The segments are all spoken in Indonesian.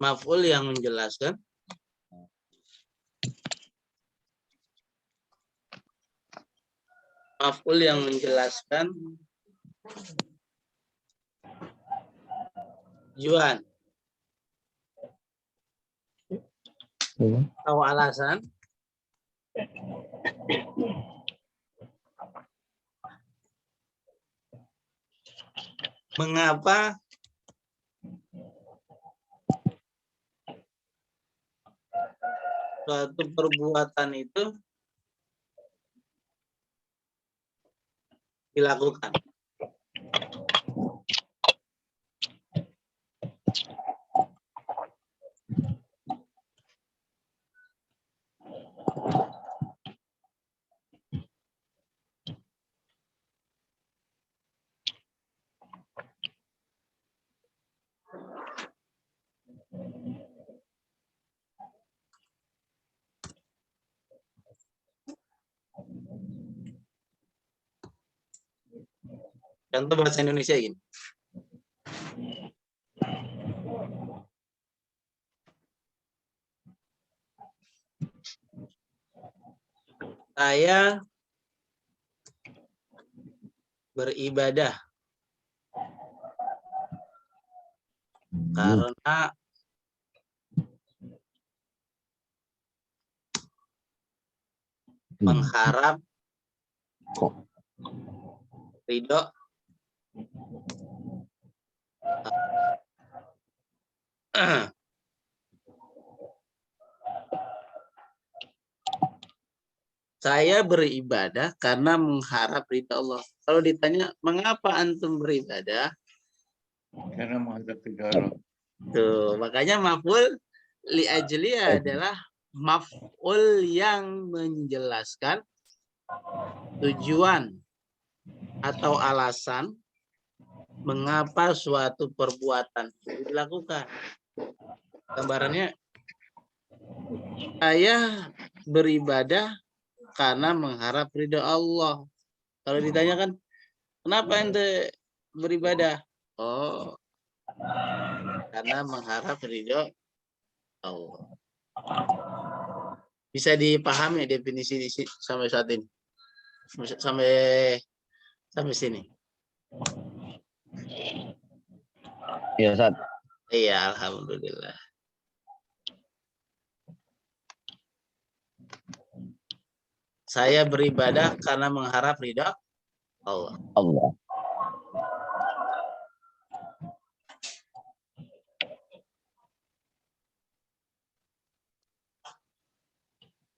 Maf'ul yang menjelaskan. Maf'ul yang menjelaskan tujuan atau alasan mengapa suatu perbuatan itu dilakukan. Contoh bahasa Indonesia ini. Saya beribadah karena mengharap ridho saya beribadah karena mengharap ridho Allah. Kalau ditanya mengapa antum beribadah? Karena menghadap ridho Allah. Tuh, makanya maf'ul li ajli adalah maf'ul yang menjelaskan tujuan atau alasan mengapa suatu perbuatan dilakukan. Gambarannya, saya beribadah karena mengharap ridho Allah. Kalau ditanyakan, kenapa ente beribadah? Oh, karena mengharap ridho Allah. Bisa dipahami definisi sampai saat ini, sampai sini. Iya, Ustaz. Iya, alhamdulillah. Saya beribadah karena mengharap ridha Allah. Allah.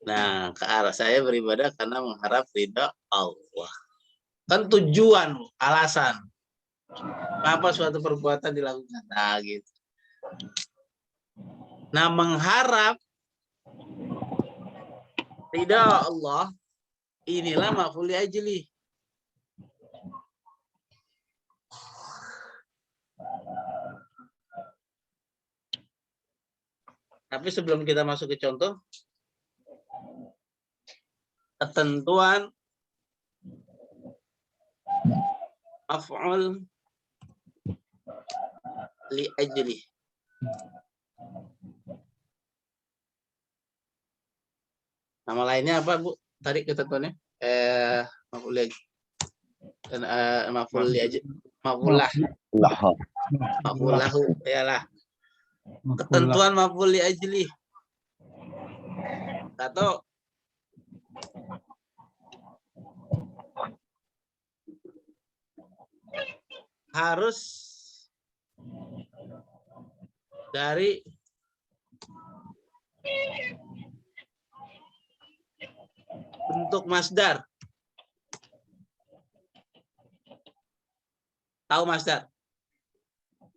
Nah, ke arah saya beribadah karena mengharap ridha Allah. Kan tujuan, alasan. Apa suatu perbuatan dilakukan? Nah, gitu. Nah, mengharap ridha Allah, inilah maf'ul li ajli. Tapi sebelum kita masuk ke contoh, ketentuan maf'ul li ajli. Nama lainnya apa, Bu? Tadi ketentuannya? Maf'ul li ajli. Maf'ul li ajli. Maf'ulah. Maf'ulahu. Yalah. Ketentuan maf'ul li ajli. Atau harus dari bentuk masdar. Tahu masdar?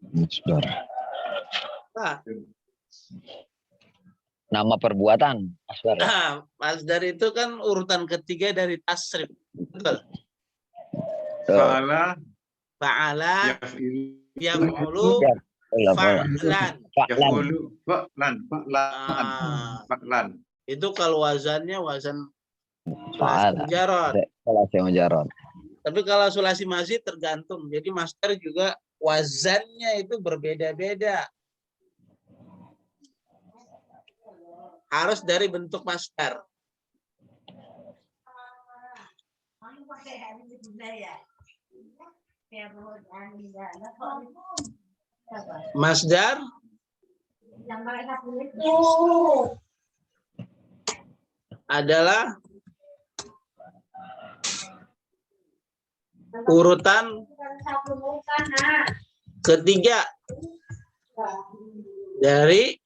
Masdar. Nah, Nama perbuatan. Masdar. nah, masdar itu kan urutan ketiga dari tasrif. Betul. Fa'ala, Fa'ala, yaf'ulu, fa'lan. Fa'lan. Itu kalau wazannya wazan Fa'ala. Sulasi mujarrad. Tapi kalau sulasi mazid tergantung. Jadi masdar juga wazannya itu berbeda-beda. harus dari bentuk masdar. Masdar adalah urutan ketiga dari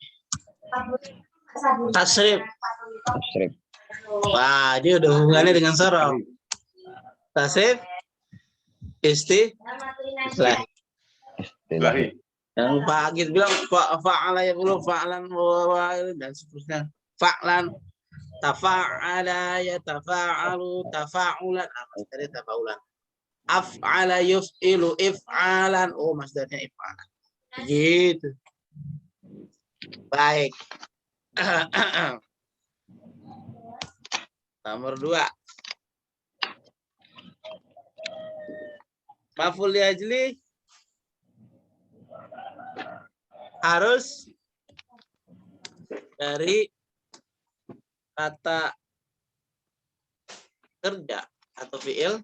tasrif. Tasrif. Wah, ini udah hubungannya dengan sorof. Tasrif, istilah. Ilahi. Yang Pak Agit bilang fa'ala ya belum fa'lan dan seterusnya. Fa'lan, tafa'ala ya tafa'alu, tafa'ulan, masdarnya tafa'ulan. Af'ala yuf'ilu if'alan, oh masdarnya if'alan. Gitu. Baik. Nomor 2. Maf'ul li ajli harus dari kata kerja atau fiil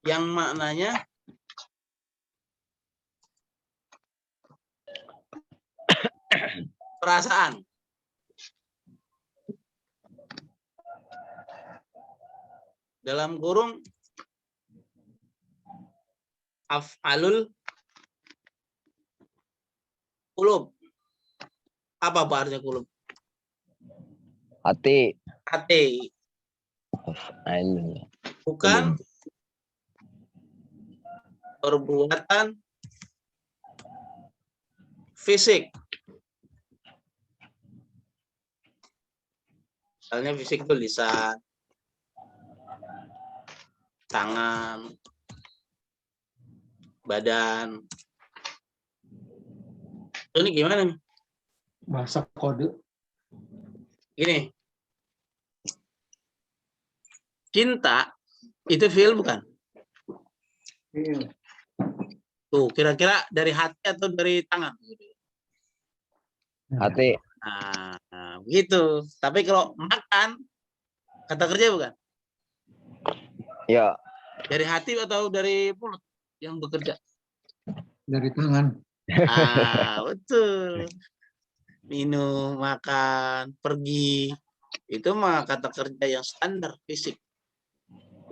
yang maknanya perasaan. Dalam kurung af'alul qulub. Apa artinya qulub? Hati. Hati. Bukan perbuatan fisik. Misalnya fisik itu lisan, tangan, badan. Ini gimana nih? Bahasa kode. Gini. Cinta itu fiil bukan? Tuh, kira-kira dari hati atau dari tangan? Hati. Nah, begitu. Tapi kalau makan, kata kerja bukan? Ya. Dari hati atau dari mulut yang bekerja? Dari tangan. Ah, betul. Minum, makan, pergi. Itu mah kata kerja yang standar fisik.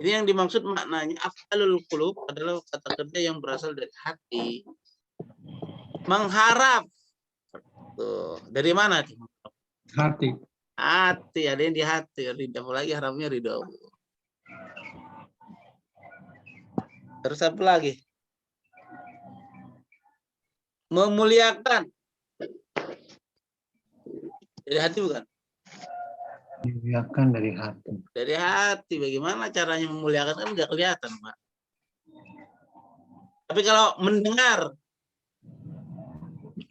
Ini yang dimaksud maknanya af'alul qulub adalah kata kerja yang berasal dari hati. Mengharap. Tuh, dari mana? Hati. Hati, ada yang di hati. Ridha lagi harapnya ridha. Terus apa lagi? Memuliakan. Dari hati bukan? Dimuliakan dari hati. Dari hati. Bagaimana caranya memuliakan? Kan nggak kelihatan, Pak. Tapi kalau mendengar.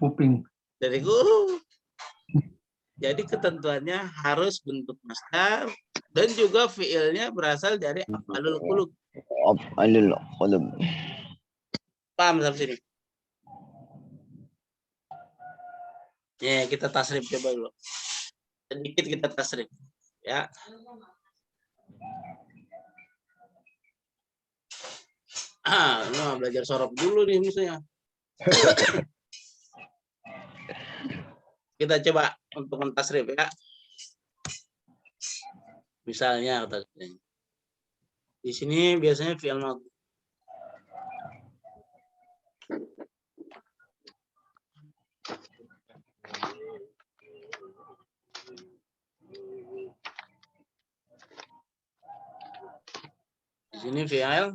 Kuping. Dari guru. Jadi ketentuannya harus bentuk masdar dan juga fiilnya berasal dari af'alul qulub. Af'alul qulub. Paham sampai sini? Ya, kita tasrif coba dulu. Sedikit kita tasrif, ya. Belajar sorof dulu nih misalnya. Kita coba untuk mentasrif ya. Misalnya di sini biasanya fi'il madhi. Di sini fi'il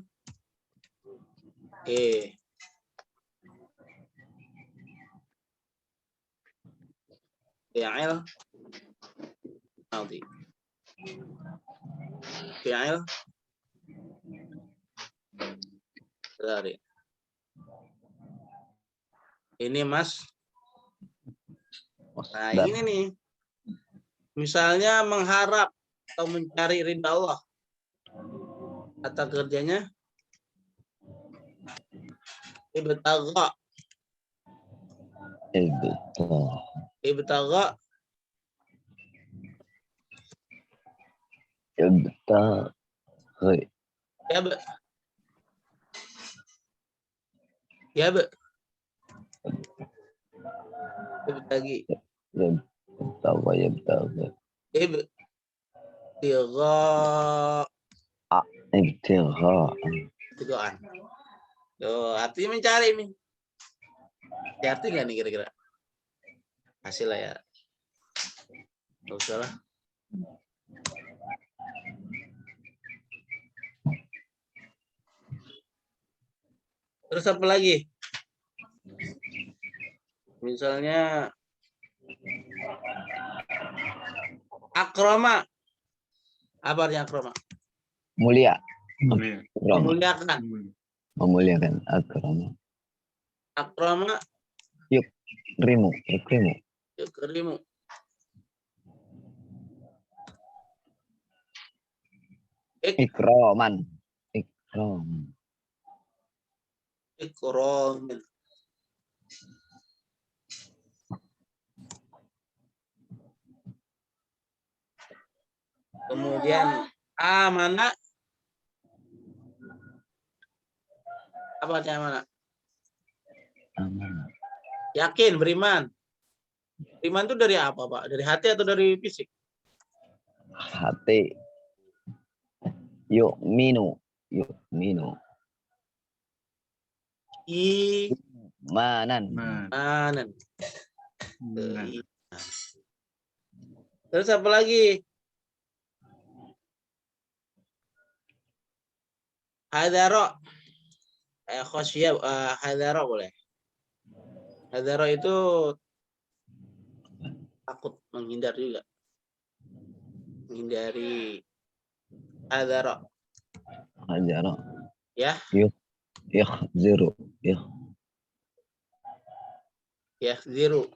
fi'il madhi. Fi'il dari. Ini Mas. Nah, ini nih. Misalnya mengharap atau mencari ridha Allah. Kata kerjanya ibtagha. Ibtagha Ibtaghi. ya be. Ya be. Ibtaghi. Ibtaghi. Ibtigha. Ibtigha. Ibtighaan. Tuh, artinya mencari nih. Arti nggak nih kira-kira? Hasil lah ya. Nggak usah lah. Terus apa lagi? Misalnya akroma. Apa artinya akroma? Mulia. Mulia. Akrama. Memuliakan. Memuliakan. Akrama. Akroma Yukrimu. Yukrimu. yukrimu. Ikraman. Ikram. Ikromin. Kemudian amana. Apa artinya amana? Aman. Yakin, beriman. Beriman itu dari apa, Pak? Dari hati atau dari fisik? Hati. Yu'minu. Yu'minu. Manan. Imanan. Nah, Terus apa lagi? Hadaro. Khosyab. Hadaro boleh. Hadaro itu takut, menghindar juga. Menghindari. Hadaro. Hajara. Ya. Yakhziru. Yakhziru.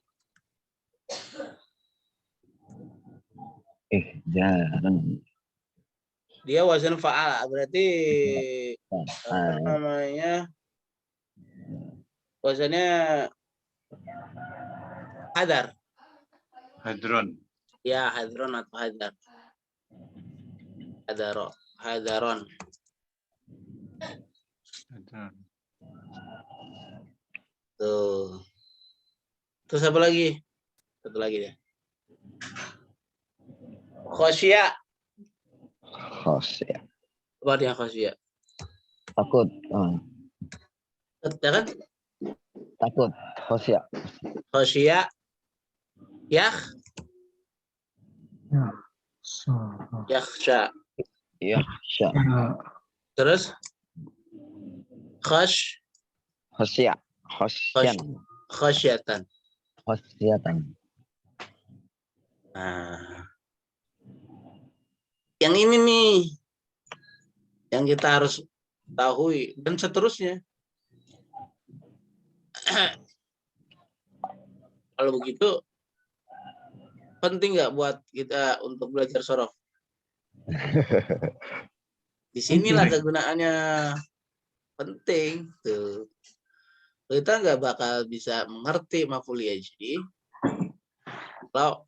Ihjaran. Dia wazan fa'ala. Berarti apa namanya? Wazannya hadar. hadron. Ya, hadron atau hadar. Hadaro. Hadaron. Hadron. Tuh. Terus apa lagi? Satu lagi deh. Khosya. Khosya. Apa artinya khosya? Takut. Ya kan? Takut. Khosya. Khosya. Yakh. Ya. So, Yakhsha. Yakhsha. Terus khash. Khosya. Khosyan. Khasyatan. Khosyatan. Nah. Yang ini nih. Yang kita harus tahu dan seterusnya. Kalau begitu penting nggak buat kita untuk belajar sorof? Disinilah kegunaannya penting tuh. Kita nggak bakal bisa mengerti maf'ul yajri kalau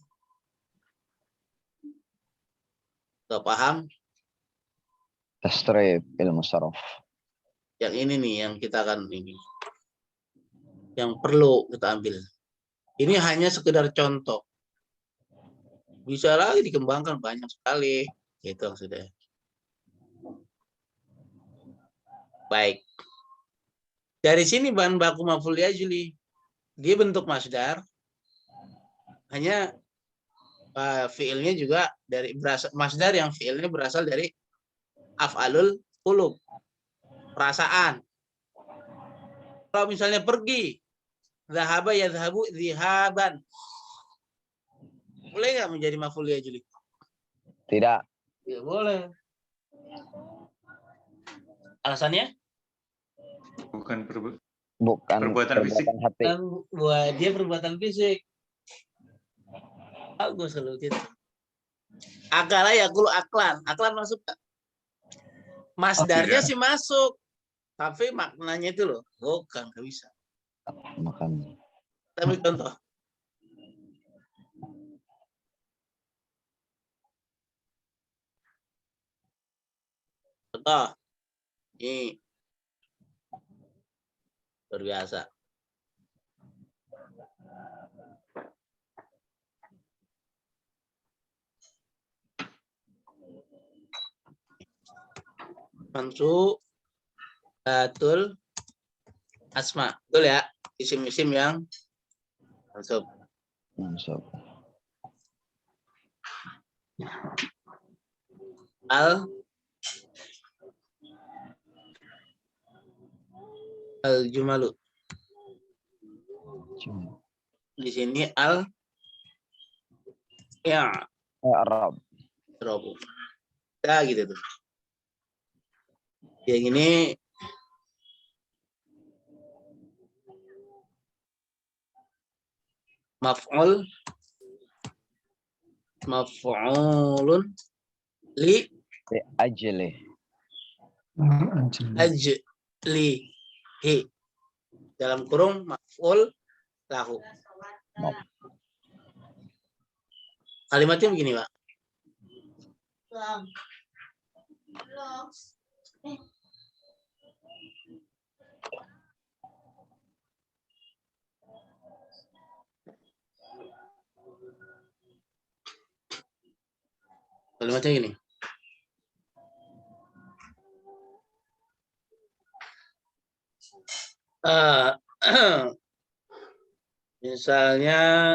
nggak paham Tasrif ilmu saraf. yang ini nih, yang kita akan ini, yang perlu kita ambil. Ini hanya sekedar contoh. Bisa lagi dikembangkan banyak sekali. Gitu maksudnya. Baik. Dari sini bahan baku maf'ul yajli. Dia bentuk masdar. Hanya fiilnya juga dari berasal masdar yang fiilnya berasal dari af'alul qulub. Perasaan. Kalau misalnya pergi, zahaba yadhhabu zihaban. Boleh nggak menjadi maf'ul yajli? Tidak. Ya boleh. Alasannya? Bukan Bukan Perbuatan fisik. hati. Buat dia perbuatan fisik. Bagus kalau gitu. Akala ya kulu aklan. Aklan masuk tak? Masdarnya tidak. sih masuk. Tapi maknanya itu loh. Bukan, nggak bisa. Makan. Kita ambil contoh. Contoh, ini luar biasa. Mansubatul asma. Betul ya? Isim-isim yang mansub. Mansub. Al-jumalu. Cuma. Di sini ya Arab. robu. Ya gitu tuh. Yang ini maf'ulun li Ajli. ajlihi. Dalam kurung maf'ul lahu. Kalimatnya begini, Pak. Kalimatnya gini. Misalnya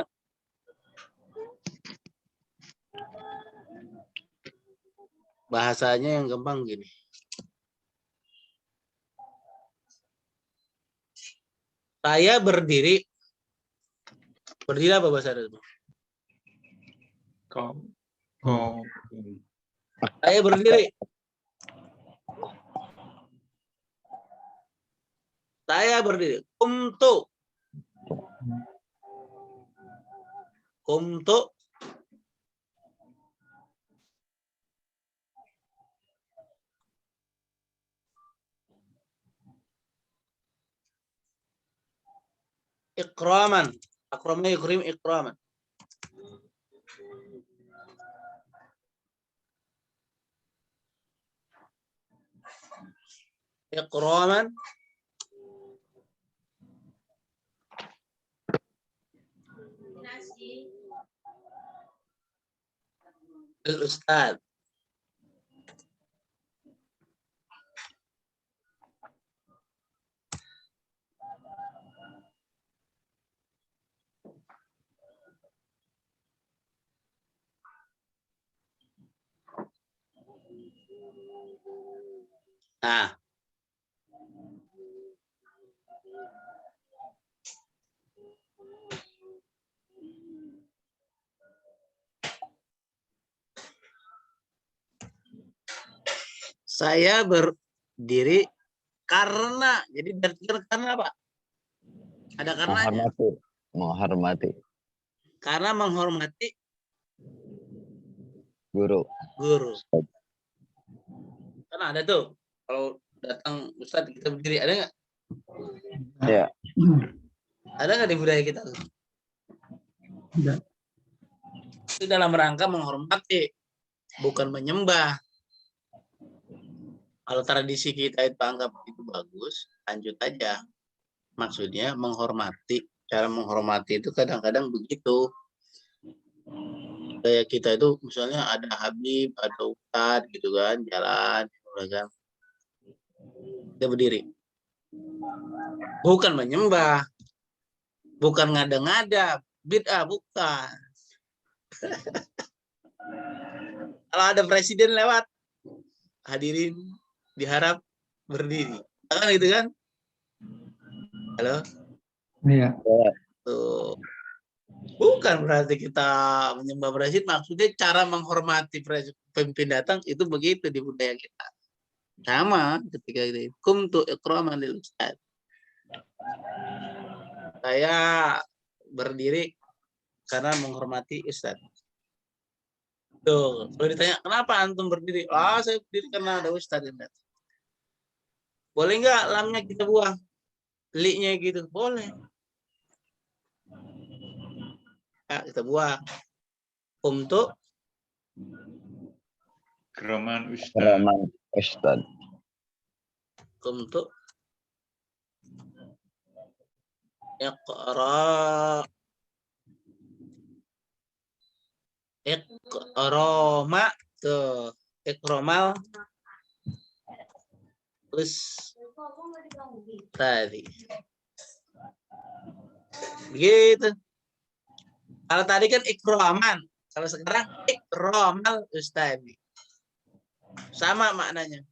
bahasanya yang gampang gini. Saya berdiri. Berdiri apa bahasa Arab? Kau. Saya berdiri. Saya berdiri. Kumtu. Ikraman. Akramnya yukrim ikraman. Ikraman. Al-Ustadz. Nah. Saya berdiri karena. Jadi berdiri karena apa? Ada karenanya. Menghormati. Karena menghormati Guru. Kan ada tuh. Kalau datang Ustadz kita berdiri. Ada nggak? Ya. Ada nggak di budaya kita? Tidak. Itu dalam rangka menghormati. Bukan menyembah. Kalau tradisi kita itu anggap itu bagus, lanjut aja. Maksudnya menghormati. Cara menghormati itu kadang-kadang begitu. Kayak kita itu misalnya ada Habib, ada Ustadz gitu kan, jalan, kan. Kita berdiri. Bukan menyembah. Bukan ngada-ngada. Bid'ah, bukan. Kalau ada presiden lewat, hadirin diharap berdiri. Kan gitu kan? Halo? Iya. Tuh. Bukan berarti kita menyembah presiden, maksudnya cara menghormati pemimpin datang itu begitu di budaya kita. Sama ketika itu. Kumtu ikraman lil ustad. Saya berdiri karena menghormati ustad. Tuh, kalau ditanya kenapa antum berdiri? Saya berdiri karena ada ustad yang datang. Boleh nggak lamnya kita buang? Li-nya gitu. Boleh. Ya, kita buang. Untuk Kraman Ustaz. Keraman Ustad. Kumtu. Iqra. Iqroma tuh. Ikromal terus tadi. Gitu. Kalau tadi kan ikroman. Kalau sekarang ikromal ustadi. Sama maknanya.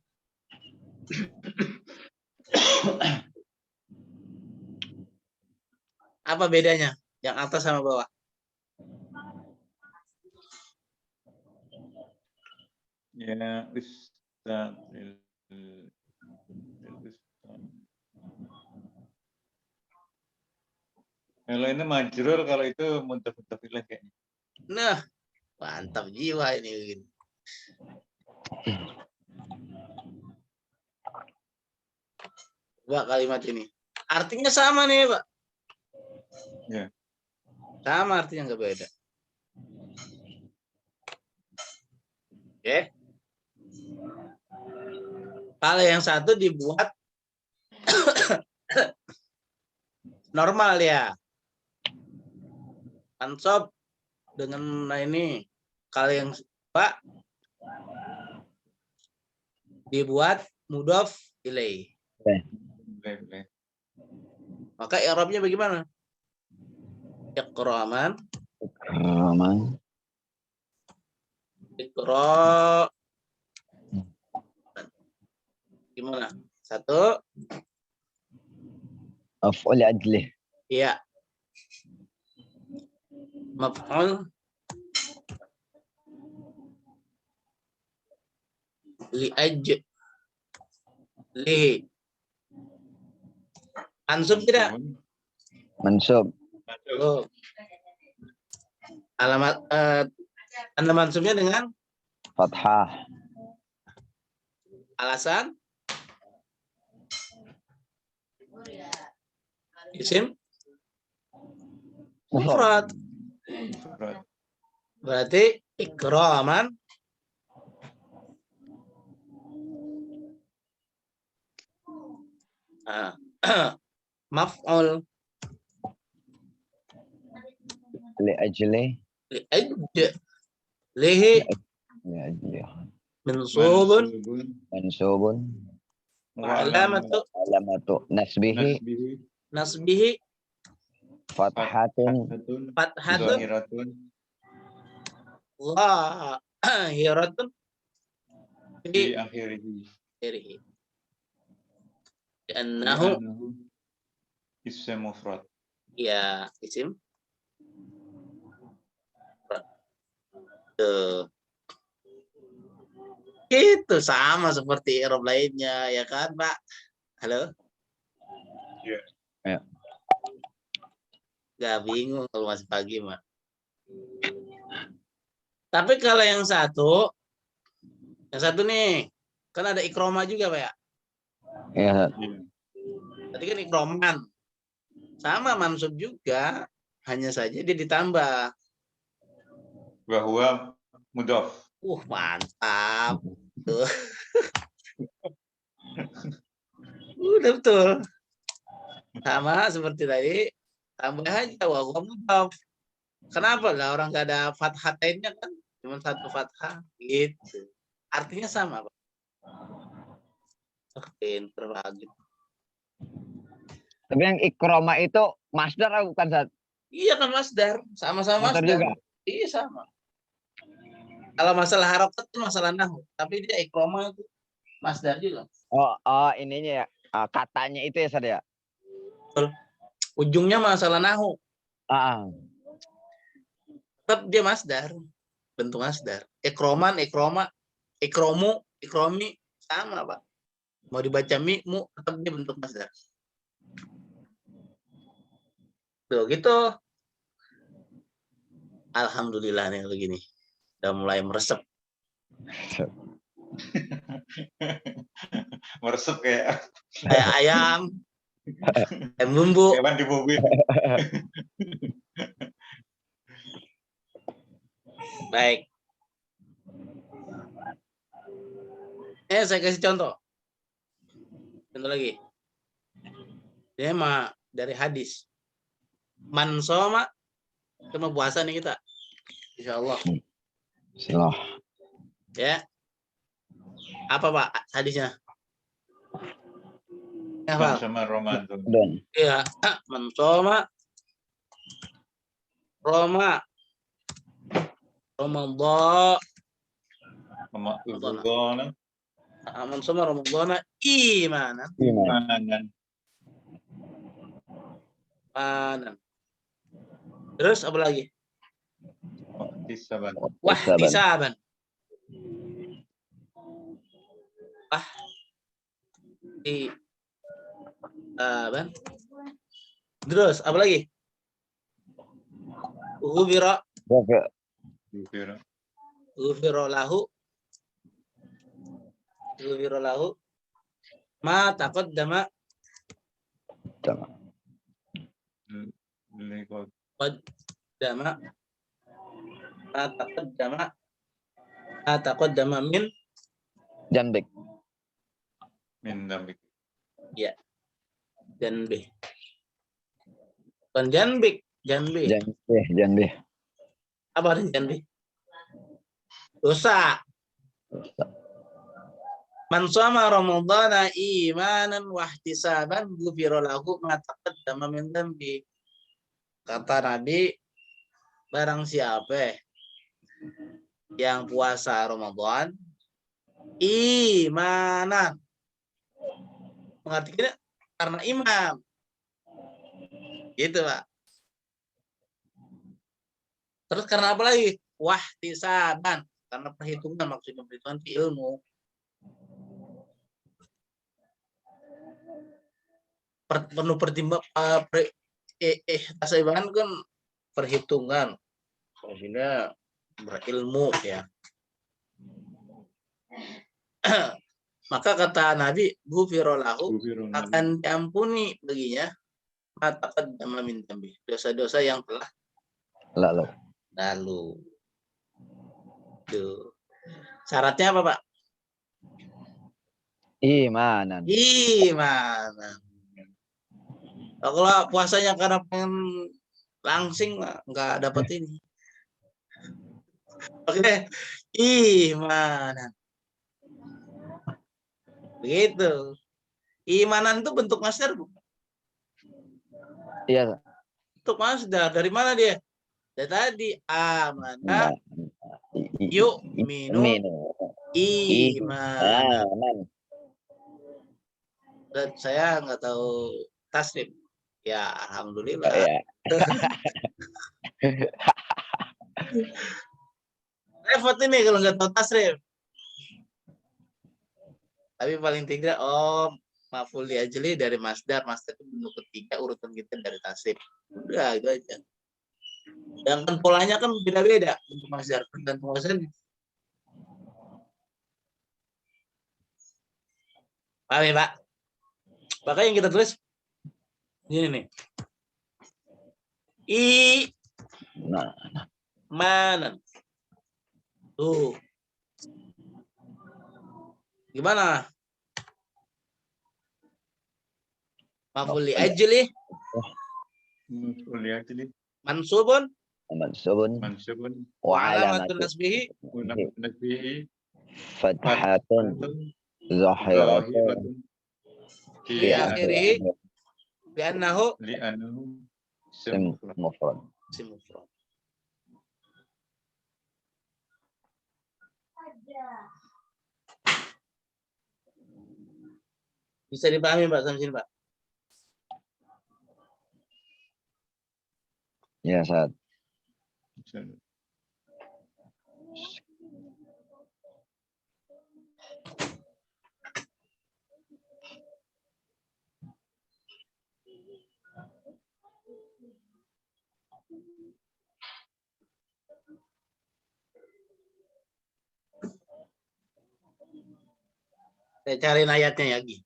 Apa bedanya? Yang atas sama bawah. Ya, Ustaz. Kalau ini majrur, kalau itu muntaf ilaih kayaknya. Nah, mantap jiwa ini. Pak kalimat ini. Artinya sama nih, Pak. Ya. Sama artinya nggak beda. Oke. Kalau yang satu dibuat normal ya. Mansub dengan ini. Kalau yang Pak dibuat mudhof ilaih. Boleh. Maka i'rabnya bagaimana? Iqraman, Ikraman. Iqra. Gimana? Satu, Maf'ul ajlih. iya. Maf'ul li. Mansub tidak? Mansub. Oh. Alamat tanda mansubnya dengan Fathah. alasan isim mufrad. Berarti ikraman maf'ul Li ajlih. lihi Li ajlih. mansubun Mansubun. alamatu Alamatu nasbihi. nasbihi Fathatun. fathatun Zahiratun. zahiratun Di fi akhirih. akhirih. Li'annahu Ism mufrad. ya isim tuh. Itu sama seperti i'rab lainnya ya kan, Pak? Halo? Iya. Ya. Gak bingung kalau masih pagi, Mak. Tapi kalau yang satu nih, kan ada ikroma juga, Pak ya? Ya. Tadi kan ikroman. Sama mansub juga, hanya saja dia ditambah. Bahwa mudhaf. Mantap. Tuh. Udah betul. Sama seperti tadi, tambah aja wa mudhaf. Kenapa lah orang nggak ada fathatennya kan? Cuma satu fathah gitu. Artinya sama, Pak. Pinter lagi. Tapi yang ikroma itu masdar atau bukan, Zat? Iya kan masdar, sama-sama Masdar masdar. juga? Iya sama. Kalau masalah harokat itu masalah nahu, tapi dia ikroma itu masdar juga. Oh, ininya ya. Katanya itu ya, Zat ya? Ujungnya masalah nahu, Ah. tetap dia masdar, bentuk masdar. Ikroman, ikroma, ikromu, ikromi sama, Pak. Mau dibaca mu, tetap dia bentuk masdar. Tuh gitu. Alhamdulillah nih begini. Udah mulai meresep. Meresep kayak Kayak ayam. Ayam bumbu. hewan di mobil. Baik. Saya kasih contoh. Contoh lagi. Dia mah dari hadis. Man soma, cuma puasa nih kita. Insya Allah. Salah. Ya. Apa Pak hadisnya? Ya, Man Pak. sama Ramadan. Dan Iya. Man soma, Roma, Ramadan. Sama Ramadan. Man soma Ramadan imanan. iman. Imanan. Terus apa lagi? Tisaban. Wahtisaban. Wahtisaban. Terus apa lagi? Ghufira Oke. Gufira. ghufira lahu ma taqaddama Lekot. qaddama ma taqaddama min Jambik. Min dambik. janbih. Bukan janbik, janbih. Jambih. Apa artinya janbih? Dosa. Man shoma ramadhana imanan wahtisaban ghufira lahu ma taqaddama min dzambi. Kata Nabi, barang siapa yang puasa Ramadan imanan, mengartikannya karena iman, gitu Pak. Terus karena apa lagi? Wahtisaban, karena perhitungan, maksudnya perhitungan itu ilmu. Penuh pertimbang, tasawuran kan perhitungan, maksudnya berilmu ya. Maka kata Nabi, ghufira lahu, akan diampuni baginya ma taqaddama min dzambi, dosa-dosa yang telah Lalu. Tuh. Syaratnya apa, Pak? Imanan. Imanan. Kalau puasanya karena pengen langsing nggak dapat ini. Oke, imanan. Begitu. Imanan itu bentuk masdar, bukan? Iya. Bentuk masdar. Dari mana dia? Dari tadi amana yuk minum imanan. Dan saya nggak tahu tasrif. Ya, alhamdulillah. Ya. Repot ini kalau nggak tahu tasrif. Tapi paling tidak, maf'ul li ajli dari masdar. Masdar itu bentuk ketiga, urutan kita dari tasrif. Udah, itu aja. Sedangkan polanya kan beda-beda bentuk masdar. Tergantung masdar. Paham ya, Pak? Maka yang kita tulis ini nih. Mana? Tuh. Gimana? Maf'ul li ajli mansubun Mansubun. wa Wa alamatun alamatun nasbihi fathatun zahiratun fi akhirih bi annahu Li'anu mufrad. mufrad. Bisa dipahami, Pak, sampai sini, Pak? Ya, saat. Saya cariin ayatnya ya, Gi.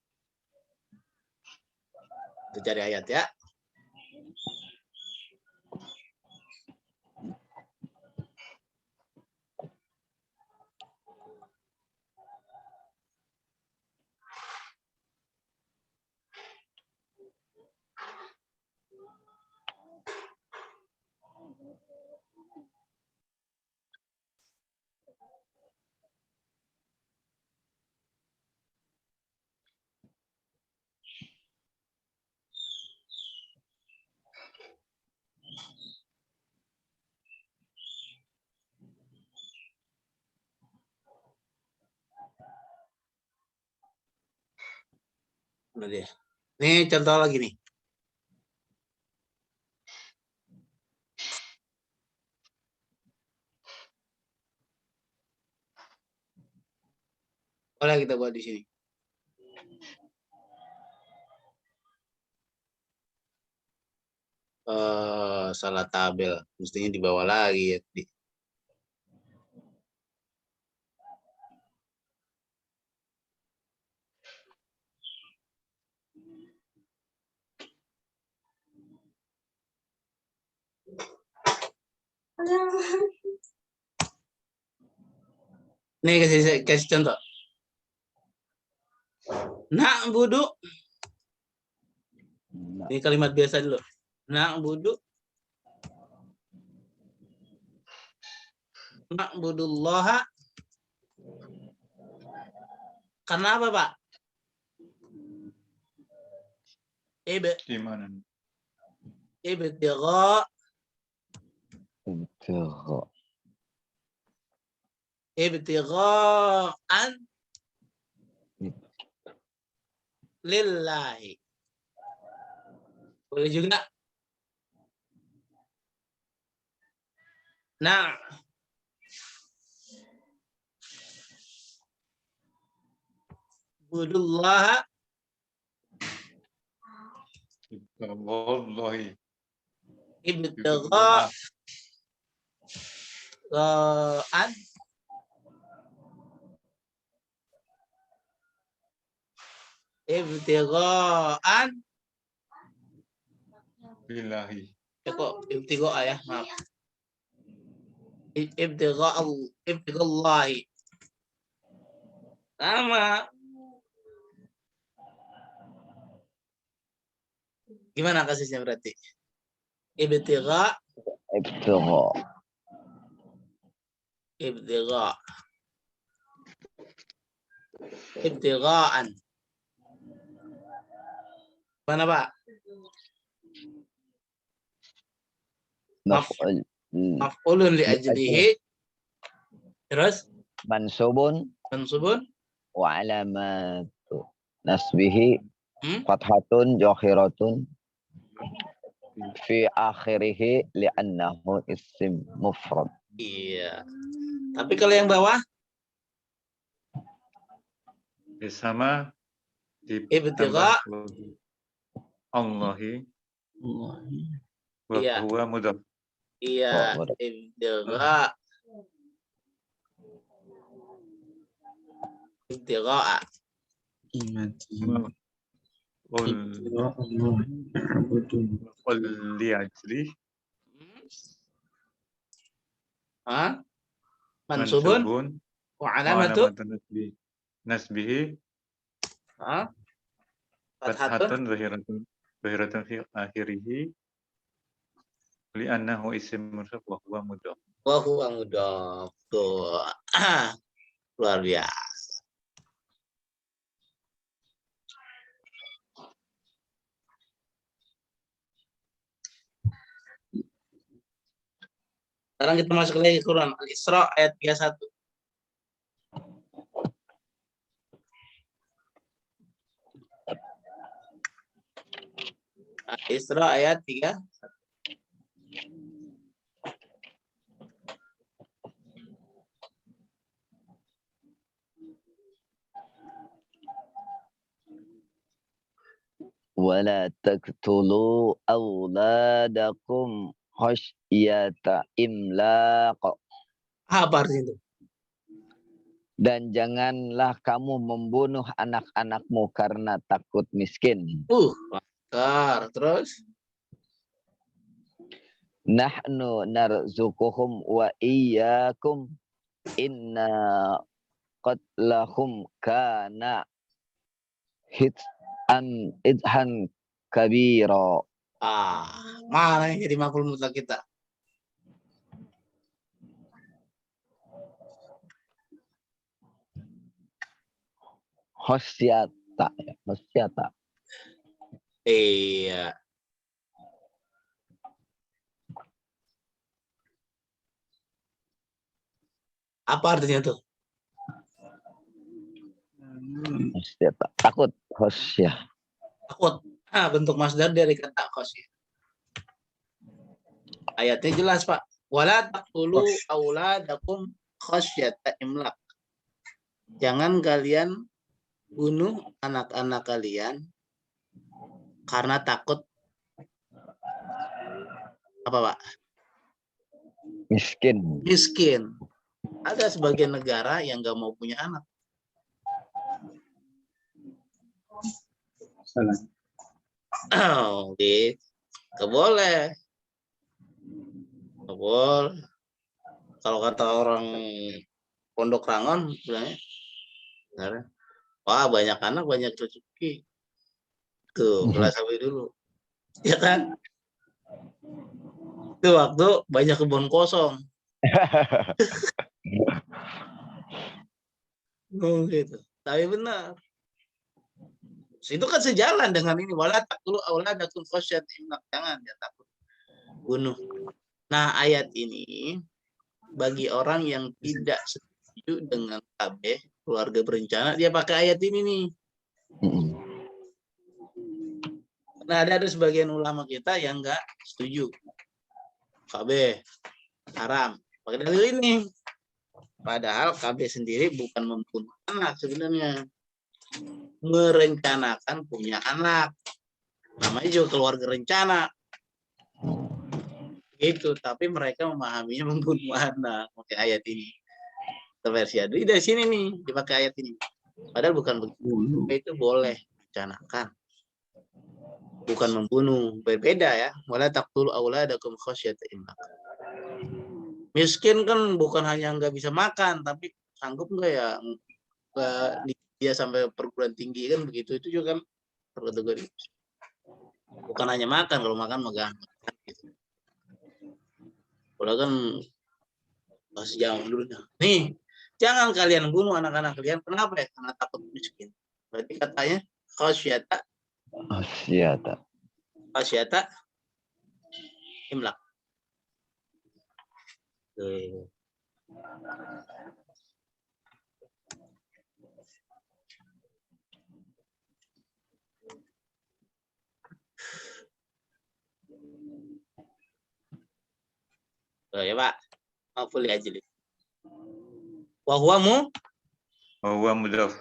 Kita cari ayat ya. Nah, dia. Nih contoh lagi nih. Boleh kita buat di sini. Salah tabel. Mestinya di bawah lagi ya. Nih kasih contoh. Nak budu. Ini kalimat biasa dulu. Nak budu. Nak budullaha. Karena apa, Pak? Gimana? Ibtigha. Ibtigha. Ibtigha'an lillahi. Boleh juga. Nah. Budullaha. Wallahi. Ibtigha'an. Ibtigha'an. Billahi. Kok ibtigha' ya, maaf. Ibtighallahi. Sama. Gimana kasusnya berarti? Ibtigha'. Ibtigha. Ibtigha'. Ibtigha'an. Mana, Pak? Maf'ul. Maf'ulun li ajlihi. Terus? Mansubun. Mansubun. Wa alamatu nasbihi. Hmm? Fathatun jahiratun. Fi akhirih li'annahu isim mufrad. Iya. Tapi kalau yang bawah? Sama Ibtigha'. Allahi. Wa Iya. huwa mudhaf. Iya. Oh, Ibtigha'. Ibtigha'a. Qul li ajli. Hah? Mansubun. Wa alamatu nasbihi. Hah? Fathatun zahiratun fi akhirih. Li'annahu isim mursalun wa huwa mudhaf. Wa huwa mudhaf. Tuh. Luar biasa. Sekarang kita masuk lagi ke Quran. Al-Isra ayat 31. Al-Isra ayat 3. Wala taqtulu awladakum khasyata imlaq. Apa artinya itu? Dan janganlah kamu membunuh anak-anakmu karena takut miskin. Makar. Terus? Nahnu narzuquhum wa iyyakum inna qatlahum kana idhan kabira. Mana yang jadi maf'ul mutlaq kita? khosyata. Ya, khosyata. Iya. Apa artinya tuh? Khosyata. Takut. Khosyah. Takut. Bentuk masdar dari kata khosyah. Ayatnya jelas, Pak. Wala taqtulu auladakum khasyata imlak. Jangan kalian bunuh anak-anak kalian karena takut apa, Pak? Miskin. Miskin. Ada sebagian negara yang nggak mau punya anak. Salah. Oke. Boleh. Boleh. Kalau kata orang Pondok Rangon bilangnya, wah banyak anak banyak rezeki. Tuh, kelas sampai dulu. Ya kan? Itu waktu banyak kebun kosong. Gitu. Tapi benar. Itu kan sejalan dengan ini. Wala taqtulu auladakum khasyata imlaq. Jangan ya takut bunuh. Nah, ayat ini bagi orang yang tidak setuju dengan KB, keluarga berencana, dia pakai ayat ini nih. Nah, ada sebagian ulama kita yang enggak setuju. KB haram. Pakai dalil ini. Padahal KB sendiri bukan membunuh anak sebenarnya. Merencanakan punya anak. Namanya juga keluarga rencana. Itu, tapi mereka memahaminya membunuh anak pakai ayat ini. Versi dari sini nih dipakai ayat ini. Padahal bukan begitu. Itu boleh rencanakan. Bukan membunuh. Berbeda ya. Wala taqtulu auladakum khasyata imlaq. Miskin kan bukan hanya nggak bisa makan, tapi sanggup nggak ya dia sampai perguruan tinggi kan begitu. Itu juga kan terkategori. Bukan hanya makan, kalau makan megang. Gitu. Kalau kan masih jauh dulu. Nih, jangan kalian bunuh anak-anak kalian. Kenapa ya? Karena takut miskin. Berarti katanya khasyata Khosyata. khasyata imlaq. Tuh. Tuh, ya Pak. Maaful ya ajli. Wa huwa Huwa mudhaf.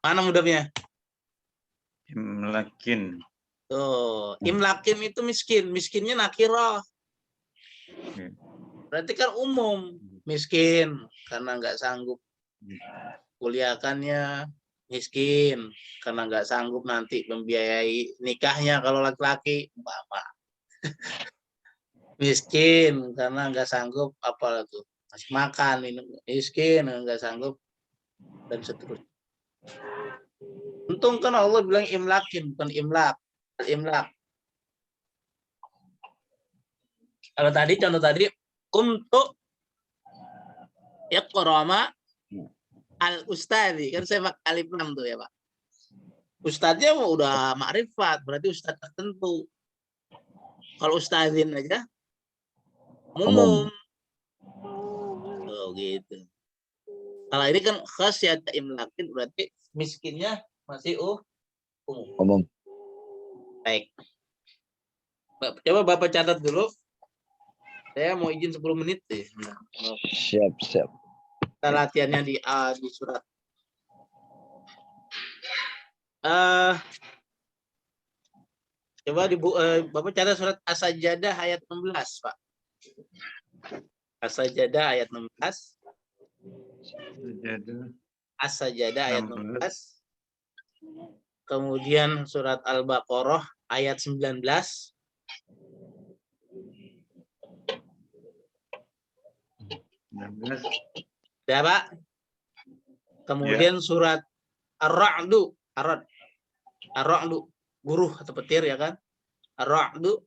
mana mudafnya? Imlakin. Tuh, imlakin itu miskin. Miskinnya nakirah. Berarti kan umum. Miskin karena nggak sanggup kuliahkannya, miskin karena nggak sanggup nanti membiayai nikahnya kalau laki-laki, bapak. Miskin karena nggak sanggup apa tuh masih makan, minum, miskin nggak sanggup dan seterusnya. Untung kan Allah bilang imlakin bukan imlak. Imlak. Kalau tadi contoh tadi untuk iqrama al ustadi kan saya pakai alif lam tuh ya Pak. Ustadznya udah makrifat, berarti ustadz tertentu. Kalau ustadzin aja umum. Oh gitu. Kalau ini kan khasyat imlakin berarti miskinnya masih umum. Umum. Baik. Coba Bapak catat dulu. Saya mau izin 10 menit deh. Siap, siap. Kita latihannya di surat. Coba Bapak catat surat As-Sajdah ayat 16, Pak. As-Sajdah ayat 16. As-Sajdah ayat 16. Kemudian surat Al-Baqarah ayat 19. Ya, Pak. Kemudian surat Ar-Ra'du, Ar-Ra'du, buruh atau petir ya kan? Ar-Ra'du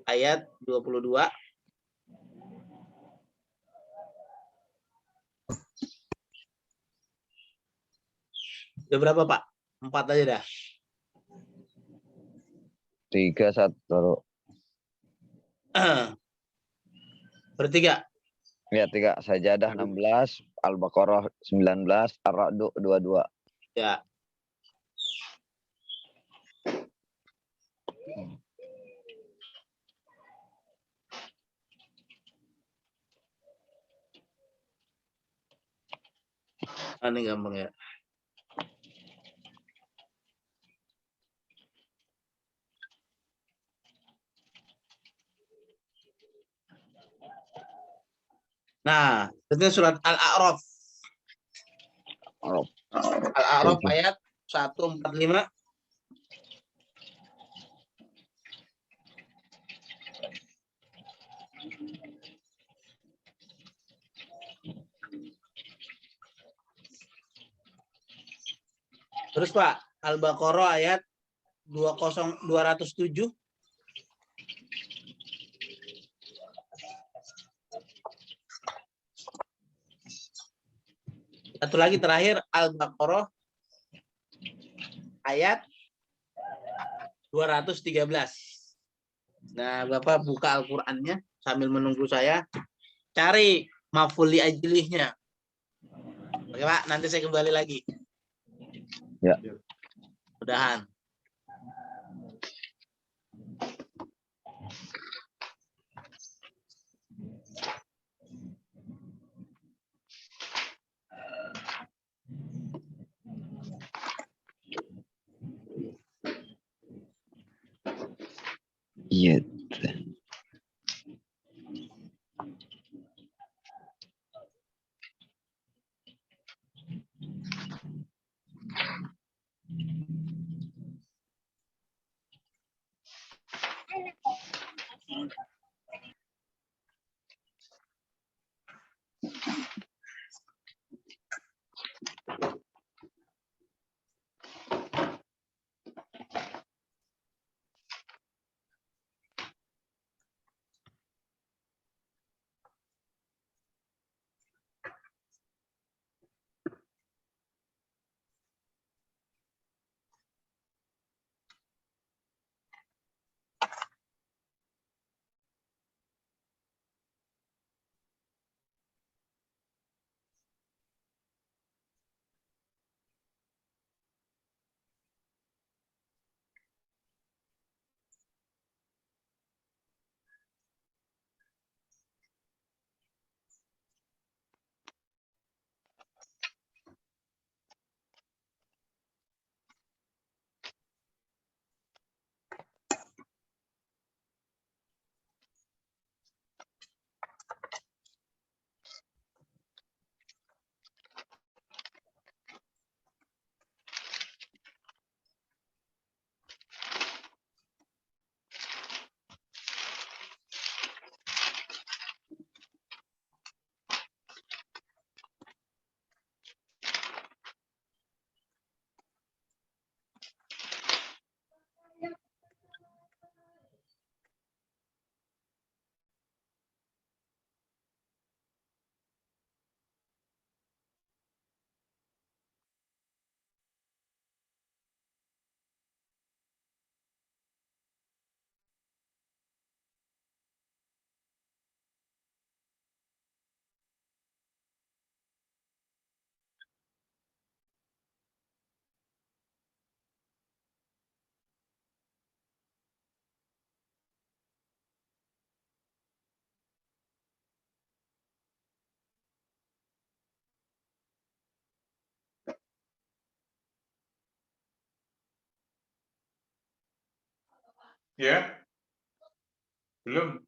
ayat 22. Udah berapa, Pak? 4 aja dah. 3-1. Bertiga. Ya 3. Sajadah 16, Al-Baqarah 19, Ar-Ra'd 22. Ya. Ini gampang ya. Nah, itu surat Al-A'raf. Oh, Al-A'raf 7. ayat 145. Terus Pak, Al-Baqarah ayat 207. Satu lagi terakhir, Al-Baqarah ayat 213. Nah, Bapak buka Al-Qur'annya sambil menunggu saya. Cari maf'ul li ajlihnya. Oke, Pak, nanti saya kembali lagi. Ya. Mudahan. Iya. Ya, belum.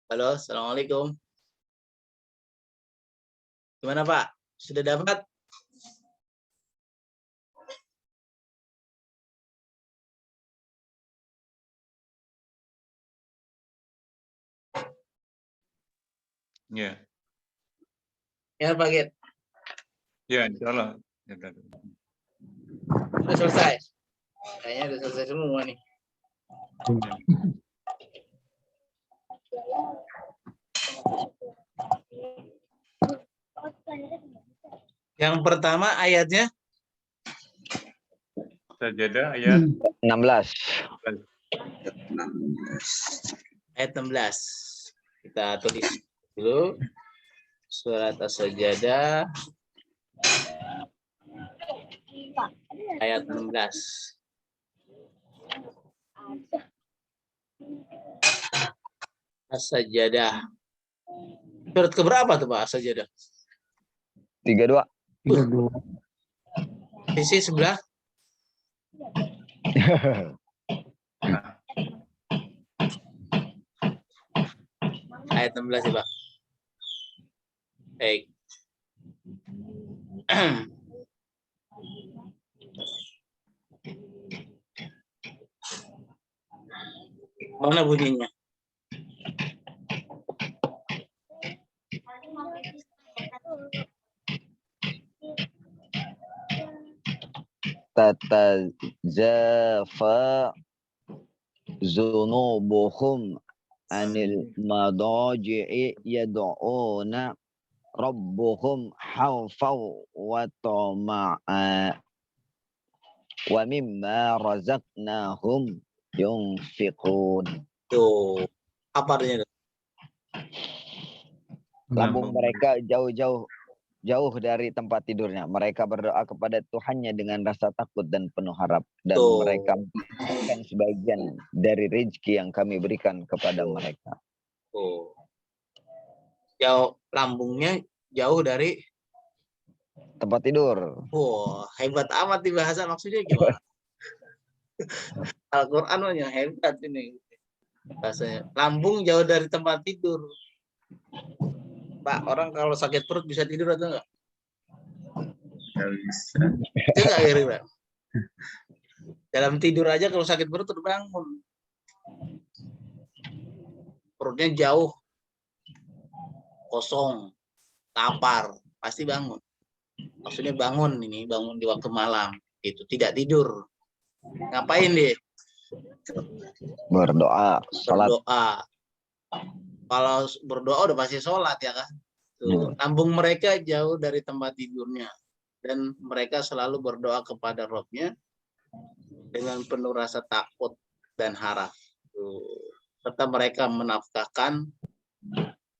Halo, assalamualaikum. Gimana Pak? Sudah dapat? Ya, Ya Pak Git, ya, insya Allah. Ya, udah. sudah selesai. Kayaknya sudah selesai semua nih. Yang pertama ayatnya Sajadah ayat 16. ayat 16. Kita tulis dulu. Surat As-Sajdah ayat 16. As-Sajdah. Surat keberapa tuh Pak As-Sajdah? 32. 32. Sisi sebelah ayat 16 ya Pak. Baik. Mana bunyinya? Tatajafa zunubuhum anil madaji'i yad'una rabbuhum khawfan wa tama'a wa mimma razaqnahum yunfiqun. Tuh. Apa artinya? Lambung mereka jauh dari tempat tidurnya. Mereka berdoa kepada Tuhannya dengan rasa takut dan penuh harap. Dan Tuh. mereka memberikan sebagian dari rezeki yang kami berikan kepada mereka. Tuh. Jauh, lambungnya jauh dari. Tempat tidur. Wah, hebat amat di bahasa, maksudnya gimana? Al-Quran yang hebat ini. Bahasanya. Lambung jauh dari tempat tidur. Pak, orang kalau sakit perut bisa tidur atau enggak? Nggak bisa. Itu enggak kira-kira? Dalam tidur aja kalau sakit perut terbangun. Perutnya jauh. Kosong. Lapar. Pasti bangun. Maksudnya bangun ini, bangun di waktu malam. Itu tidak tidur. Ngapain dia? Berdoa. Salat. Berdoa. Kalau berdoa udah pasti sholat ya kan. Tuh, lambung mereka jauh dari tempat tidurnya. Dan mereka selalu berdoa kepada Rabb-nya dengan penuh rasa takut dan harap. Tuh. Serta mereka menafkahkan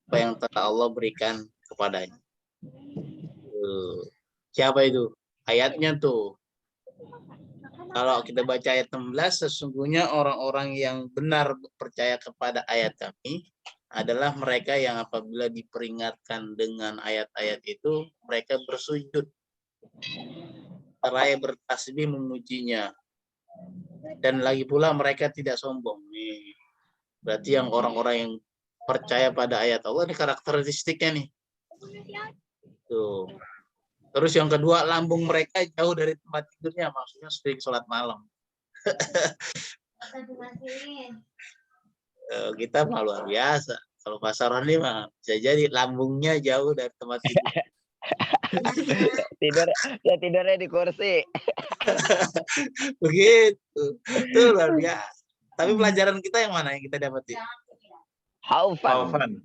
apa yang telah Allah berikan kepadanya. Tuh. Siapa itu? Ayatnya tuh. Kalau kita baca ayat 16, sesungguhnya orang-orang yang benar percaya kepada ayat kami adalah mereka yang apabila diperingatkan dengan ayat-ayat itu, mereka bersujud. Seraya bertasbih memujinya. Dan lagi pula mereka tidak sombong. Nih. Berarti yang orang-orang yang percaya pada ayat Allah, ini karakteristiknya nih. Tuh. Terus yang kedua, lambung mereka jauh dari tempat tidurnya, maksudnya sering sholat malam. Kita mah luar biasa. Kalau Pak Saroni mah bisa jadi lambungnya jauh dari tempat tidur. Tidurnya di kursi. Begitu. Itu luar biasa. Tapi pelajaran kita yang mana yang kita dapat? Haufan.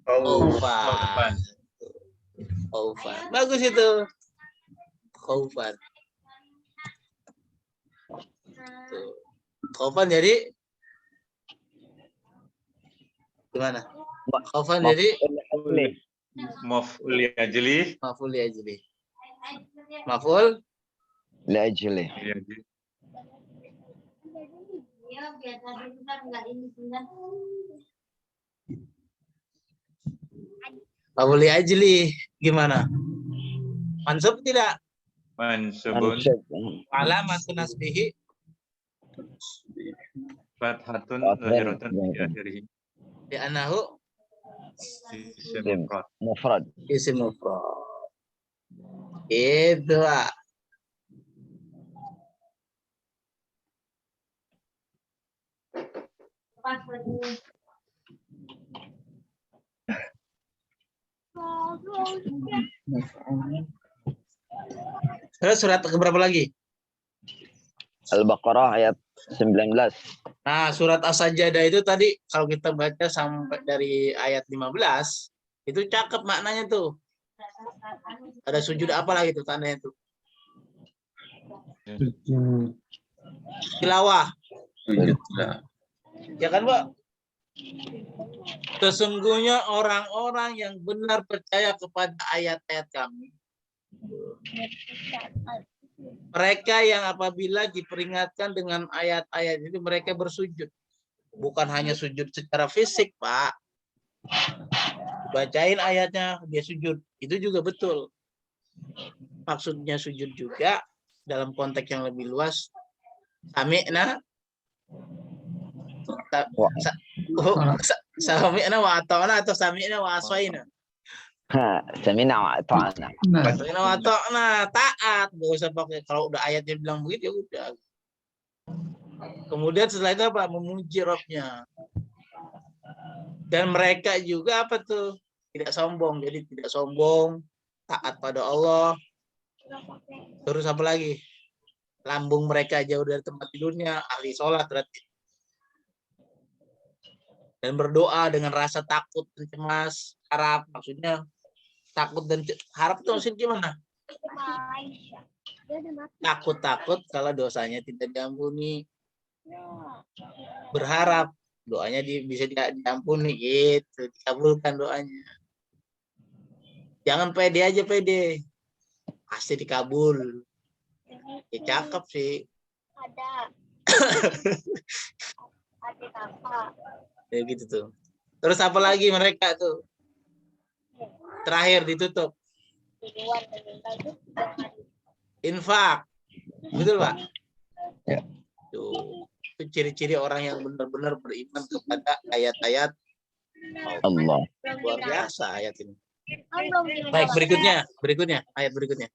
Khaufan. Bagus itu. Khaufan. Khaufan jadi gimana? Khaufan jadi Maf'ul ajli. maf'ul ajli. Maf'ul Lajli. maf'ul ajli gimana? Mansub tidak? Mansubun Alamatun nasbihi fathatun zahiratun fi akhirih. di anahu Isim Isim mufrad. mufrad. Isim mufrad. Itu, Pak. Terus surat keberapa lagi? Al-Baqarah ayat 19. Nah, surat As-Sajdah itu tadi kalau kita baca sampai dari ayat 15, itu cakep maknanya tuh. Ada sujud apa lagi tuh tandanya tuh? Sujud. Tilawah, Sujud tilawah. ya kan, Pak? Sesungguhnya orang-orang yang benar percaya kepada ayat-ayat kami, mereka yang apabila diperingatkan dengan ayat-ayat itu mereka bersujud. Bukan hanya sujud secara fisik, Pak. Bacain ayatnya, dia sujud. Itu juga betul. Maksudnya sujud juga dalam konteks yang lebih luas. Sami'na sami'na wa ata'na atau sami'na wa aswaina. Sami'na wa ata'na. Nah, Sami'na wa ata'na, taat. Gak usah pakai, kalau udah ayatnya bilang begitu ya udah. Kemudian setelah itu apa? Memuji Rabbnya. Dan mereka juga apa tuh? Tidak sombong. Jadi tidak sombong, taat pada Allah. Terus apa lagi? Lambung mereka jauh dari tempat tidurnya, ahli sholat berarti. Dan berdoa dengan rasa takut dan cemas, harap. Maksudnya takut dan harap itu maksudnya gimana? Takut-takut kalau dosanya tidak diampuni. Berharap doanya bisa diampuni gitu, dikabulkan doanya. Jangan pede aja, pede. Pasti dikabul. Ya cakep sih. Ya gitu tuh. Terus apa lagi mereka tuh? Terakhir ditutup. Infak. Betul, Pak? Ya. Tuh. Itu ciri-ciri orang yang benar-benar beriman kepada ayat-ayat Allah. luar biasa ayat ini. Baik, berikutnya, ayat berikutnya.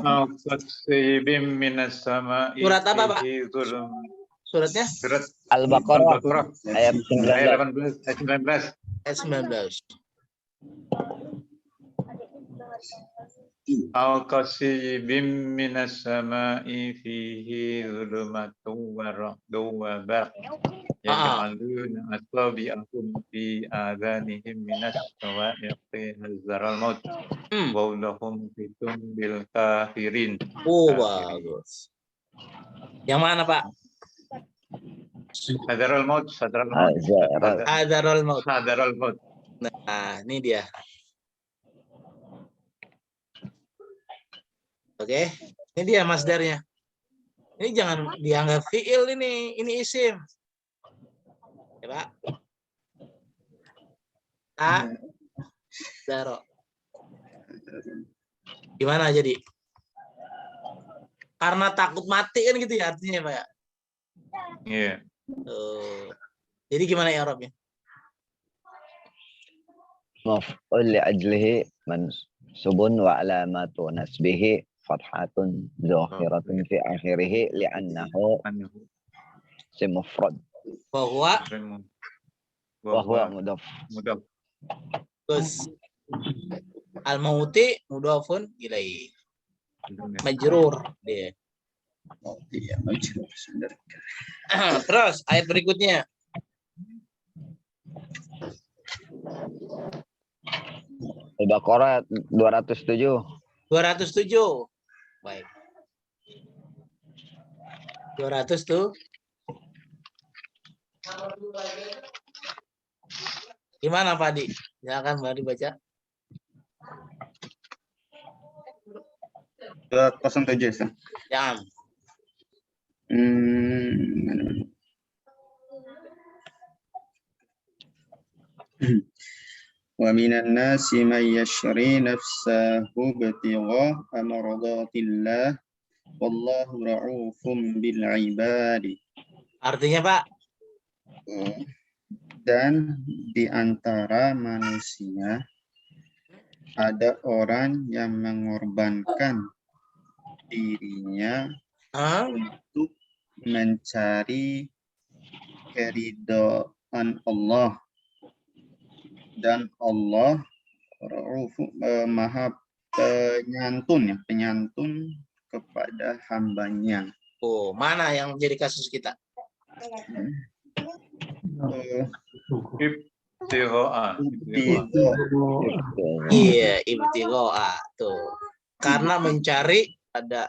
Al-Qasibim minas sama'i Surat apa, Pak? fihi zulm. Suratnya Surat Al-Baqarah Al-Baqarah ayat ayat 19. 18 ayat 19. ayat 19. Al-Qasibim minas sama'i fihi zulumatun wa ra'dun wa barq. Yaj'aluna asabi'ahum fi adhanihim minas sawa'iqi hazaral maut. Wallahum fitum bil kafirin. Bagus. Yang mana, Pak? Hazaral maut, hazaral maut. Hadarul maut. Hazaral maut. Nah, ini dia. Oke, ini dia masdarnya. Ini jangan dianggap fiil ini isim. Ya, Pak. Daro. Gimana jadi? Karena takut mati kan gitu ya artinya, Pak ya? Iya. Jadi gimana ya Arabnya? مفعول لأجله منصوب وعلامة نسبه فتحة ظاهرة في آخره لأنه اسم مفرد وهو مضاف. Terus al-mauti mudhafun ilaih. Majrur dia. Iya, majrur. Terus ayat berikutnya. Al-Baqarah 207. 207. Baik. 200 tuh. Gimana Pak Di? Silakan Pak Di baca. 207 Ustaz. Jangan. ومن الناس من يشري نفسه ابتغاء مرضات الله والله رؤوف بالعباد. Artinya Pak? Dan di antara manusia ada orang yang mengorbankan dirinya Ah, untuk mencari keridhaan Allah, dan Allah maha penyantun kepada hambanya. oh, mana yang menjadi kasus kita? Ibtiroa. Iya, ibtigha tuh. Karena mencari ada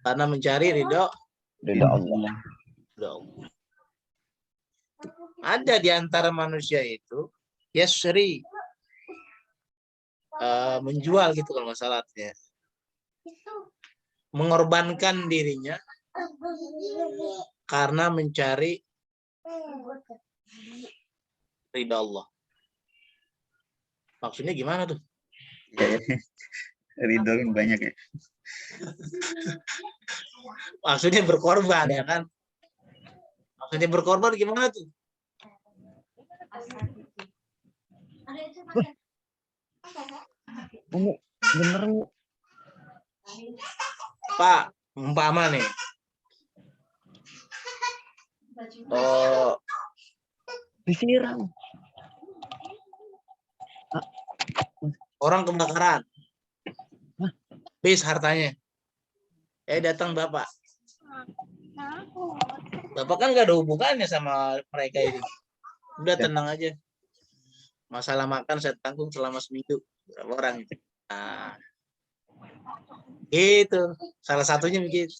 karena mencari ridho Ridha Allah. Allah. Ada di antara manusia itu yasri menjual gitu kalau masalahnya. Mengorbankan dirinya karena mencari ridha Allah. Maksudnya gimana tuh? Ridho kan banyak ya. Maksudnya berkorban ya kan? Maksudnya berkorban gimana tuh? Bener Bu. Pak, umpama nih. Oh, Disiram. orang kebakaran. Bis hartanya. Datang Bapak. Bapak kan nggak ada hubungannya sama mereka ini. Udah tenang aja. Masalah makan saya tanggung selama seminggu. Berapa orang? Nah, itu salah satunya begitu.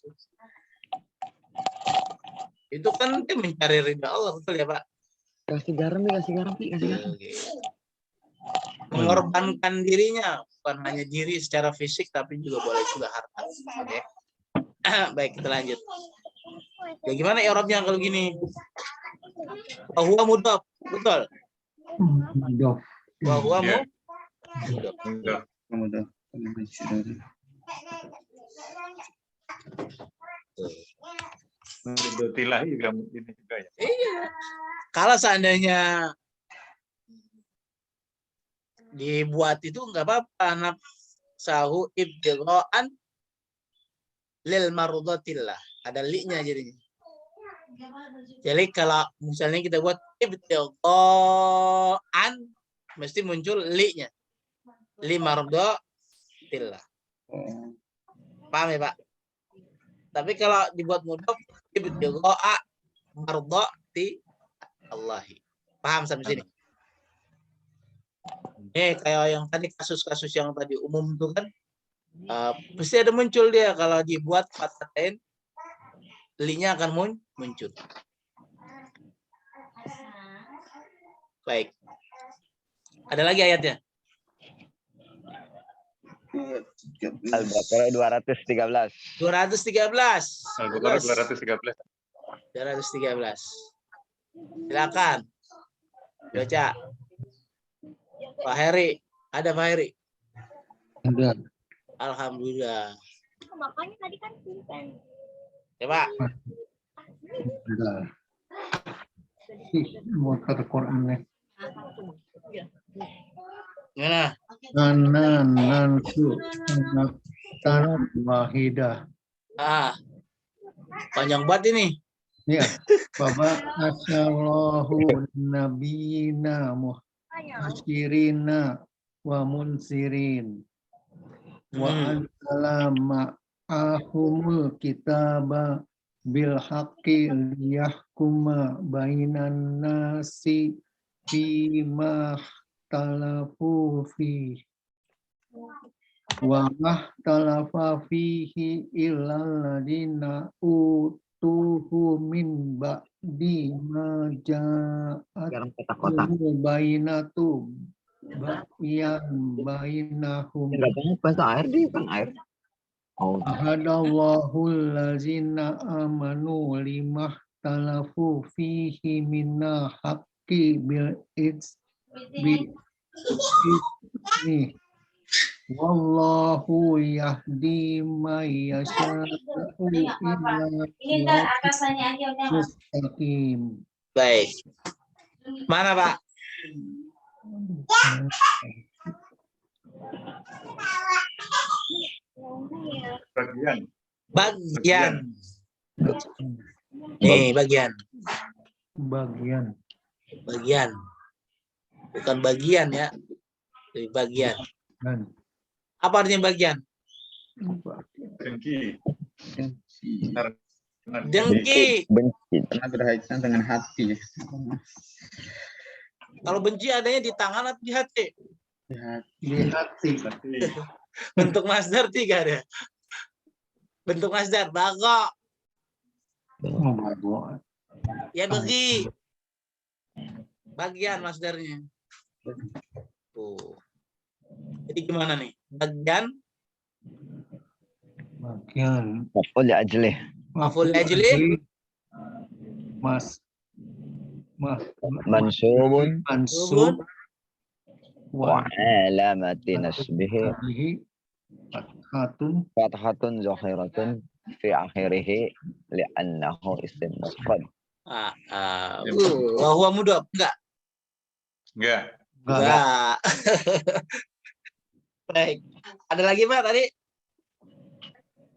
Itu kan dia mencari ridha Allah, betul ya Pak? Kasih garam nih, kasih garam. Oke. Mengorbankan dirinya, bukan hanya diri secara fisik, tapi juga boleh juga harta. Oke. Baik, kita lanjut. Ya gimana i'rabnya kalau gini? Bahwa mudhaf, betul? Mudhaf. Bahwa Ya. mudhaf. Enggak. Tilah juga ini juga ya. Iya. Kalau seandainya dibuat itu nggak apa-apa. Nafsahu ibtighaan lil mardatillah. Ada li-nya jadinya. Jadi kalau misalnya kita buat ibtighaan, mesti muncul li-nya. Li mardatillah. Paham ya Pak? Tapi kalau dibuat mudhaf, ibtigha mardati Allahi. Paham sampai sini? Kayak yang tadi kasus-kasus yang tadi umum itu kan, pasti ada muncul dia kalau dibuat fatahin, li-nya akan muncul. Baik. Ada lagi ayatnya? Al-Baqarah 213. 213. Al-Baqarah 213. 213. Silakan. Baca. Pak Heri. Ada Pak Heri? Ada. Alhamdulillah. Makanya tadi kan simpen. Coba. Ada. Motor Quran. Gimana? Nansu tanah wahidah. Panjang banget ini. Ya, Bapak asyallahu nabiyina muhasyirina wa munsirin wa anzalama ahumul kitaba bil haqqi liyahkuma bainan nasi fima talafu fi wa mahtalafa fihi illal ladina utuhu min ba'di ma Garam kotak-kotak. ja'atuhum bainatu ba'yan bainahum Enggak banget bahasa air di kan air. Oh, ahadallahul lazina amanu limah talafu fihi minna haqqi bil its bi nih Wallahu yahdi may yasha'u ila Ini ntar siratal atasannya aja udah. mustaqim. Baik. Mana Pak? Bagian. Bagian. Nih bagian. Bagian. Bagian. Bukan bagian ya. Dari bagian. Dan Apa artinya bagian? Dengki. Dengki. Benci. Karena berkaitan dengan hati. Kalau benci adanya di tangan atau di hati? di hati. Bentuk masdar 3 ada. Bentuk masdar bago. Oh, bagus. Ya bagi. Bagian masdarnya. Tuh. Jadi gimana nih? Bagian Bagian. Maf'ul li ajlih. Maf'ul li ajlih. Mas. Mansubun Mansub. wa alamati nasbihi Bihi. Fathatun. fathatun zahiratun fi akhirih li'annahu isim mufrad. Wa huwa mudhaf enggak? Enggak. Enggak. Baik. Ada lagi Pak tadi?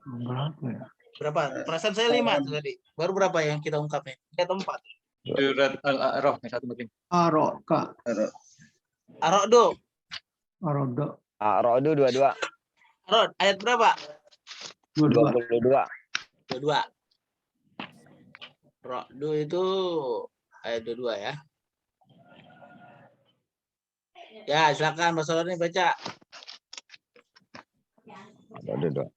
Berapa ya? Berapa? Perasaan saya 5 tadi. Baru berapa yang kita ungkap nih? 3 atau 4? Surat Al-A'raf yang satu mungkin. Aroka. Ar-Ra'd. Aroda. A'radu 22. Ar-Ra'd ayat berapa? 22. 22. Ra'd itu ayat 22 ya. Ya, silakan Mas Solani baca. Ada 22.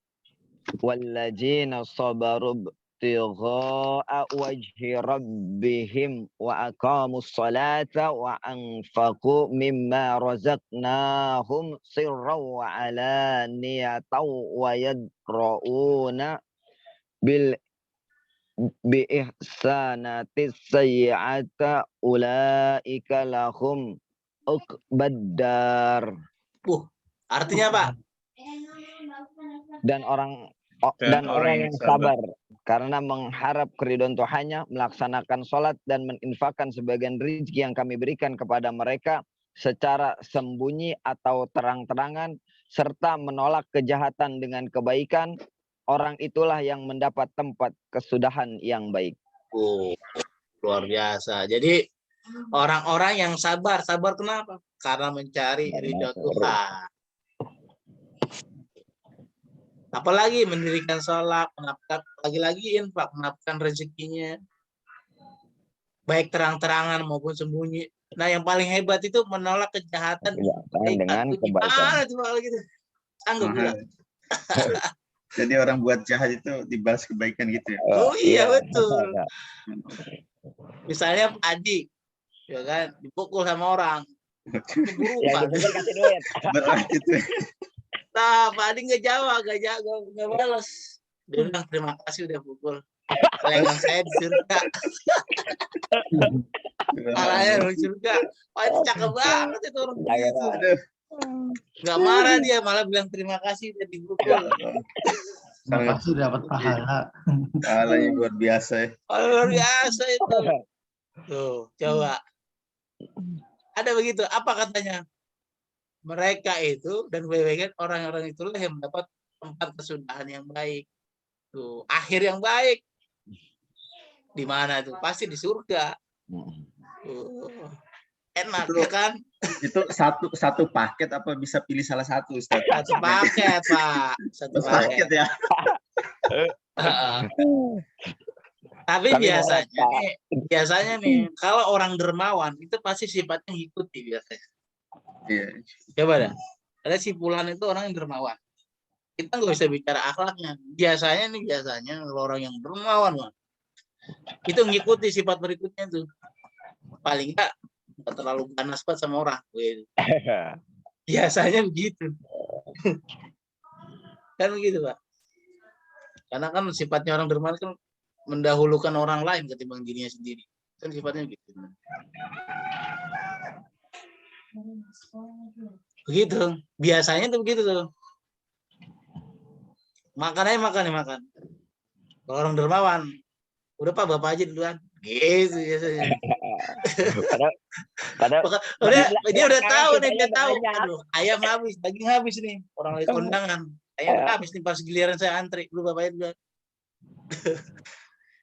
Walladzina sabaru ibtigha'a wajhi rabbihim wa aqamus salata wa anfaqu mimma razaqnahum sirran wa alaniyatan wa yadra'una bil biihsanati sayyi'ata ulaika lahum uqbaddar. Artinya Pak? Dan orang Dan orang yang yang sabar karena mengharap keridhaan Tuhannya, melaksanakan sholat dan menginfakkan sebagian rezeki yang kami berikan kepada mereka secara sembunyi atau terang-terangan, serta menolak kejahatan dengan kebaikan, orang itulah yang mendapat tempat kesudahan yang baik. Luar biasa. Jadi orang-orang yang sabar kenapa? Karena mencari ridho Tuhan. Apalagi mendirikan sholat, menafkah, lagi-lagi infak, menafkahkan rezekinya, baik terang-terangan maupun sembunyi. Nah, yang paling hebat itu menolak kejahatan Dengan kebaikan. Gimana tuh kalau gitu? Sanggup juga. Jadi orang buat jahat itu dibalas kebaikan gitu ya. Oh iya betul. Misalnya adik, ya kan, dipukul sama orang. Yang dipukul kasih duit. Berat itu. Nah, Pak Adi nggak jawab, nggak balas. Dia bilang terima kasih udah pukul. Lengan saya di surga. Kalanya di surga. Wah itu cakep banget itu orang begitu. Nggak marah dia, malah bilang terima kasih udah dipukul. Pasti dapat pahala. Pahalanya luar biasa ya. Luar biasa itu. Tuh, coba. Ada begitu, apa katanya? Mereka itu dan kebaikan orang-orang itulah yang mendapat tempat kesudahan yang baik. Tuh, akhir yang baik. Di mana tuh? Pasti di surga. Enak ya kan? Itu satu paket apa bisa pilih salah satu Ustaz? Satu paket, Pak. Satu paket. ya. Tapi biasanya nih, kalau orang dermawan itu pasti sifatnya ngikuti biasanya. Iya. Coba dah. Ada si Fulan itu orang yang dermawan. Kita nggak bisa bicara akhlaknya. Biasanya kalau orang yang dermawan, Bang, itu ngikuti sifat berikutnya tuh. Paling nggak terlalu ganas banget sama orang. Biasanya begitu. Kan begitu, Pak. Karena kan sifatnya orang dermawan kan mendahulukan orang lain ketimbang dirinya sendiri. Kan sifatnya gitu. Begitu. Biasanya tuh begitu tuh. Makan aja makan. Kalau orang dermawan, udah Pak Bapak aja duluan. Gitu biasanya. Padahal Dia udah tahu nih, dia kitanya tahu. banyak. Aduh, ayam habis, daging habis nih. Orang lagi kondangan. Ayam habis nih pas giliran saya antri. Lu Bapaknya duluan.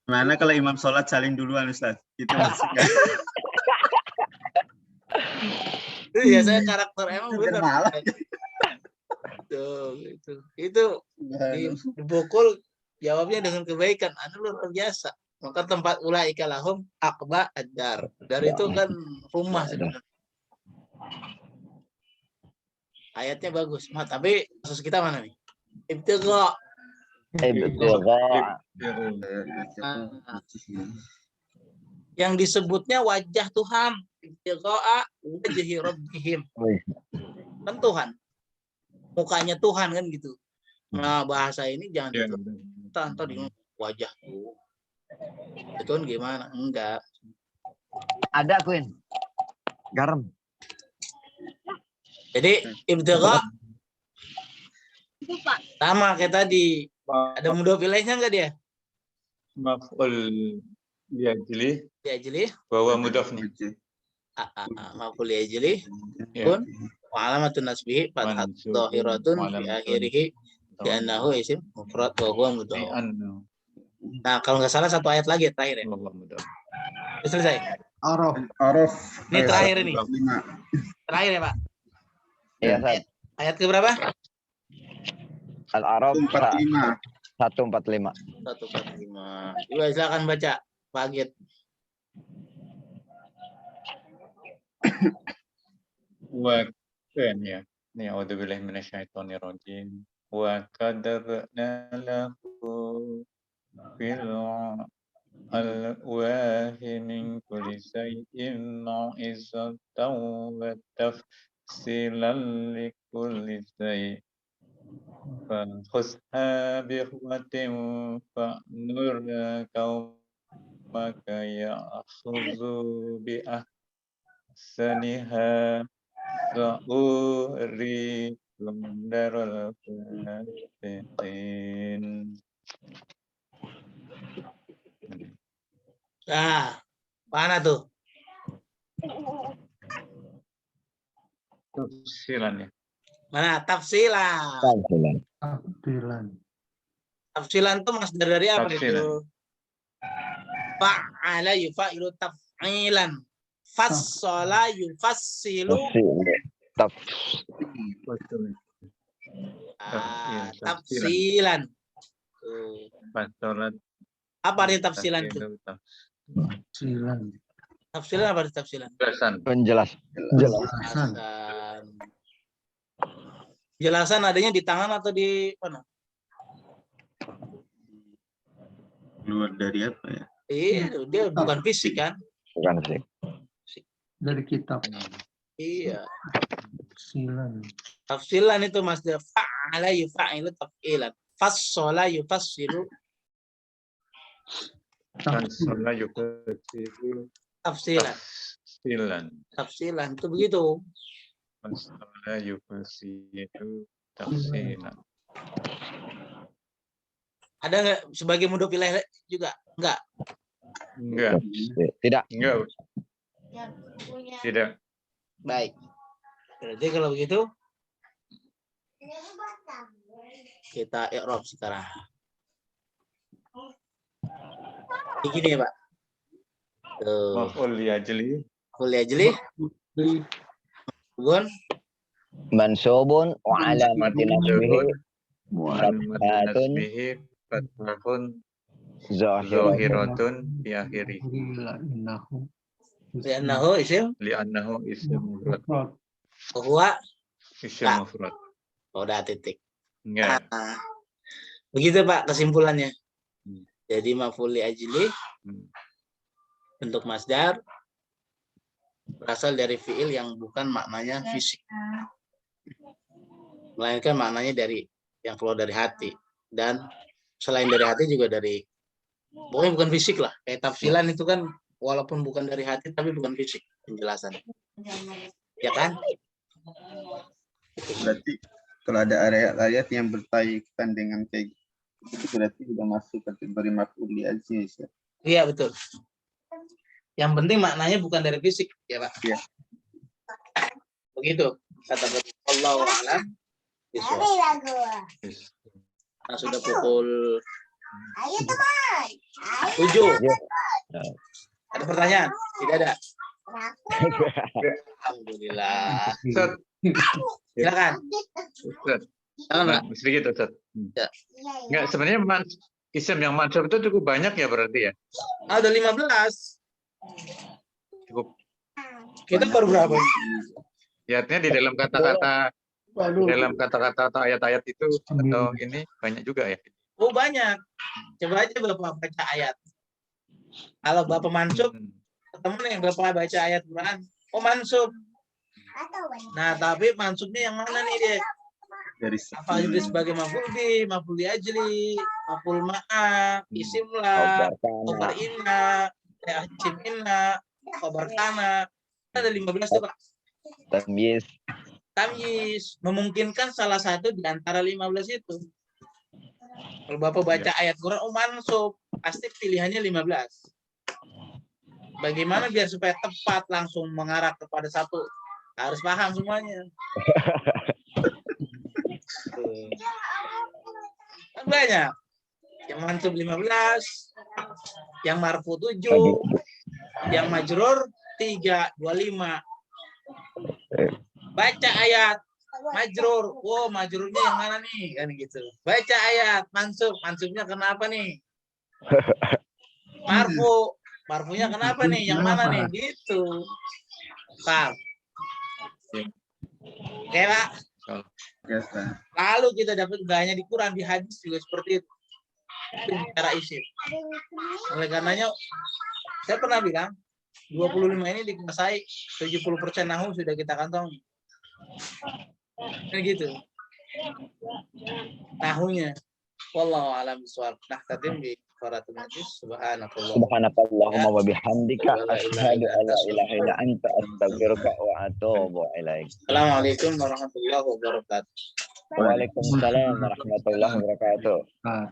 Mana kalau imam sholat saling duluan Ustaz? Itu masih nggak Itu biasanya karakter emang benar. malah. Tuh, itu dipukul jawabnya dengan kebaikan. Anu luar biasa. Maka tempat ulaika lahum aqba ad-dar. Dari itu kan rumah sebenarnya. Ayatnya bagus. Tapi kasus kita mana nih? Ibtigha. Yang disebutnya wajah Tuhan. Ibtigha wajhi rabbihim. Kan Tuhan. Mukanya Tuhan kan gitu. Nah, bahasa ini jangan ntar di wajah tuh. Itu kan gimana? Enggak. Ada Queen. Garam. Jadi ibtigha Itu Pak. sama kayak tadi. Ada mudah pilihnya enggak dia? Maf'ul liajli Liajli, bahwa mudhaf nih. maf'ul liajli, Ya. pun wa alamatun nasbihi fathat dhahiratun fi akhirih li'annahu isim mufrad wa huwa mudhaf. Li'annahu Nah, kalau nggak salah satu ayat lagi terakhir ya. huwa mudhaf. Udah selesai. Araf. Ini terakhir ini. 5. Terakhir ya, Pak. Iya, Sat. Ayat ke berapa? Al-Araf 45. 145. 145. Coba silakan baca, Pak Agit. Wa kan ya. Ini a'udzubillahi minasyaitonir rajim. Wa kadabna lahu fil alwahi min kulli shay'in mau'izatan wa tafsilan li kulli shay'in. فخذها بقوة فأمر قومك يأخذوا بأحسنها سأريكم دار الفاسقين. Nah, mana tuh? Tafsilan ya. Mana tafsilan? Tahdilan. Tafsilan tuh masdar dari apa Tafsilan. itu? Fa'ala yufa'ilu taf'ilan. Fassala yufassilu. Tafsilan. Tuh. Fasolat Apa arti tafsilan itu? Silan. Tafsilan apa arti tafsilan? Penjelasan. Jelasan. Jelasan adanya di tangan atau di mana? Keluar dari apa ya? Iya, dia bukan fisik kan? Bukan sih. Dari kitab. Iya. Silan. Tafsilan itu masdar fa'ala yufa'ilu taf'ilan. Fassala yufassilu Fasolat yufassilu tafsilan. tafsilan. Tafsilan itu begitu. Fasolat yufassilu tafsilan. Ada nggak sebagai mudhof ilaih juga? Enggak. Enggak. Tidak. Enggak. Yang punya. Tidak. Baik. Berarti kalau begitu kita i'rab sekarang. Begini ya, Pak. Tuh. Maf'ul liajli Kuliah jeli. Gun. Mansubun wa alamatin nasbihi Alamatun nasbihi fathahun zahirun zahiratun fi akhirih Gila innahu. Li'annahu isim. li'annahu ism mufrad. Huwa. Ism mufrad. Udah titik. Enggak. Nah, begitu Pak kesimpulannya. Hmm. Jadi maf'ul li ajli bentuk masdar berasal dari fiil yang bukan maknanya fisik. Melainkan maknanya dari yang keluar dari hati, dan selain dari hati juga dari pokoknya bukan fisik lah. Kayak tafsilan itu kan walaupun bukan dari hati tapi bukan fisik penjelasan. Ya kan? Berarti kalau ada ayat-ayat yang berkaitan dengan kayak gitu, itu berarti sudah masuk kategori maf'ul li ajli ya. Iya betul. Yang penting maknanya bukan dari fisik, ya Pak. Iya. Begitu kata Allahu a'lam bishawab. Nah, sudah pukul 7. Ada pertanyaan? Tidak ada. Alhamdulillah. Ustaz, Silakan. Ustaz. Silakan, Pak. Sedikit Ustaz. Ya. Enggak, sebenarnya isim yang mansub itu cukup banyak ya berarti ya? Ada 15. Cukup. Kita baru berapa? Ya, artinya di dalam kata-kata atau ayat-ayat itu atau ini banyak juga ya? Oh banyak. Coba aja Bapak baca ayat. Kalau Bapak mansub, teman yang Bapak baca ayat Quran, oh mansub. Nah, tapi mansubnya yang mana nih dia? Dari Apa itu segi sebagai maf'ul bi, maf'ul li ajli, maf'ul ma'a, isim la, khobar inna, isim inna, khobar kana. Ada 15 tuh, Pak. Tamyiz. Tamyiz memungkinkan salah satu di antara 15 itu. Kalau Bapak baca ayat Quran, oh mansub, pasti pilihannya 15. Bagaimana biar supaya tepat langsung mengarah kepada satu? Harus paham semuanya. Kan banyak. Yang mansub 15, yang marfu 7, yang majrur 3, 25. Baca ayat majrur, wow majrurnya yang mana nih? Kan gitu. Baca ayat mansubnya kenapa nih? Marfunya kenapa nih? Yang mana nih? Gitu. Paham? Oke, Pak. biasa. Lalu kita dapat nggak hanya di Quran, di hadis juga seperti itu. Itu bicara isim. Oleh karenanya, saya pernah bilang, 25 ini dikuasai 70% nahu sudah kita kantong. Kan gitu. Nahunya. Wallahu a'lam bishawab. Nah, tatim bi faratul majlis subhanakallah. Subhanakallahumma wa bihamdika asyhadu an la ilaha illa anta astaghfiruka wa atubu ilaik. Assalamualaikum warahmatullahi wabarakatuh. Waalaikumsalam warahmatullahi wabarakatuh. Ah,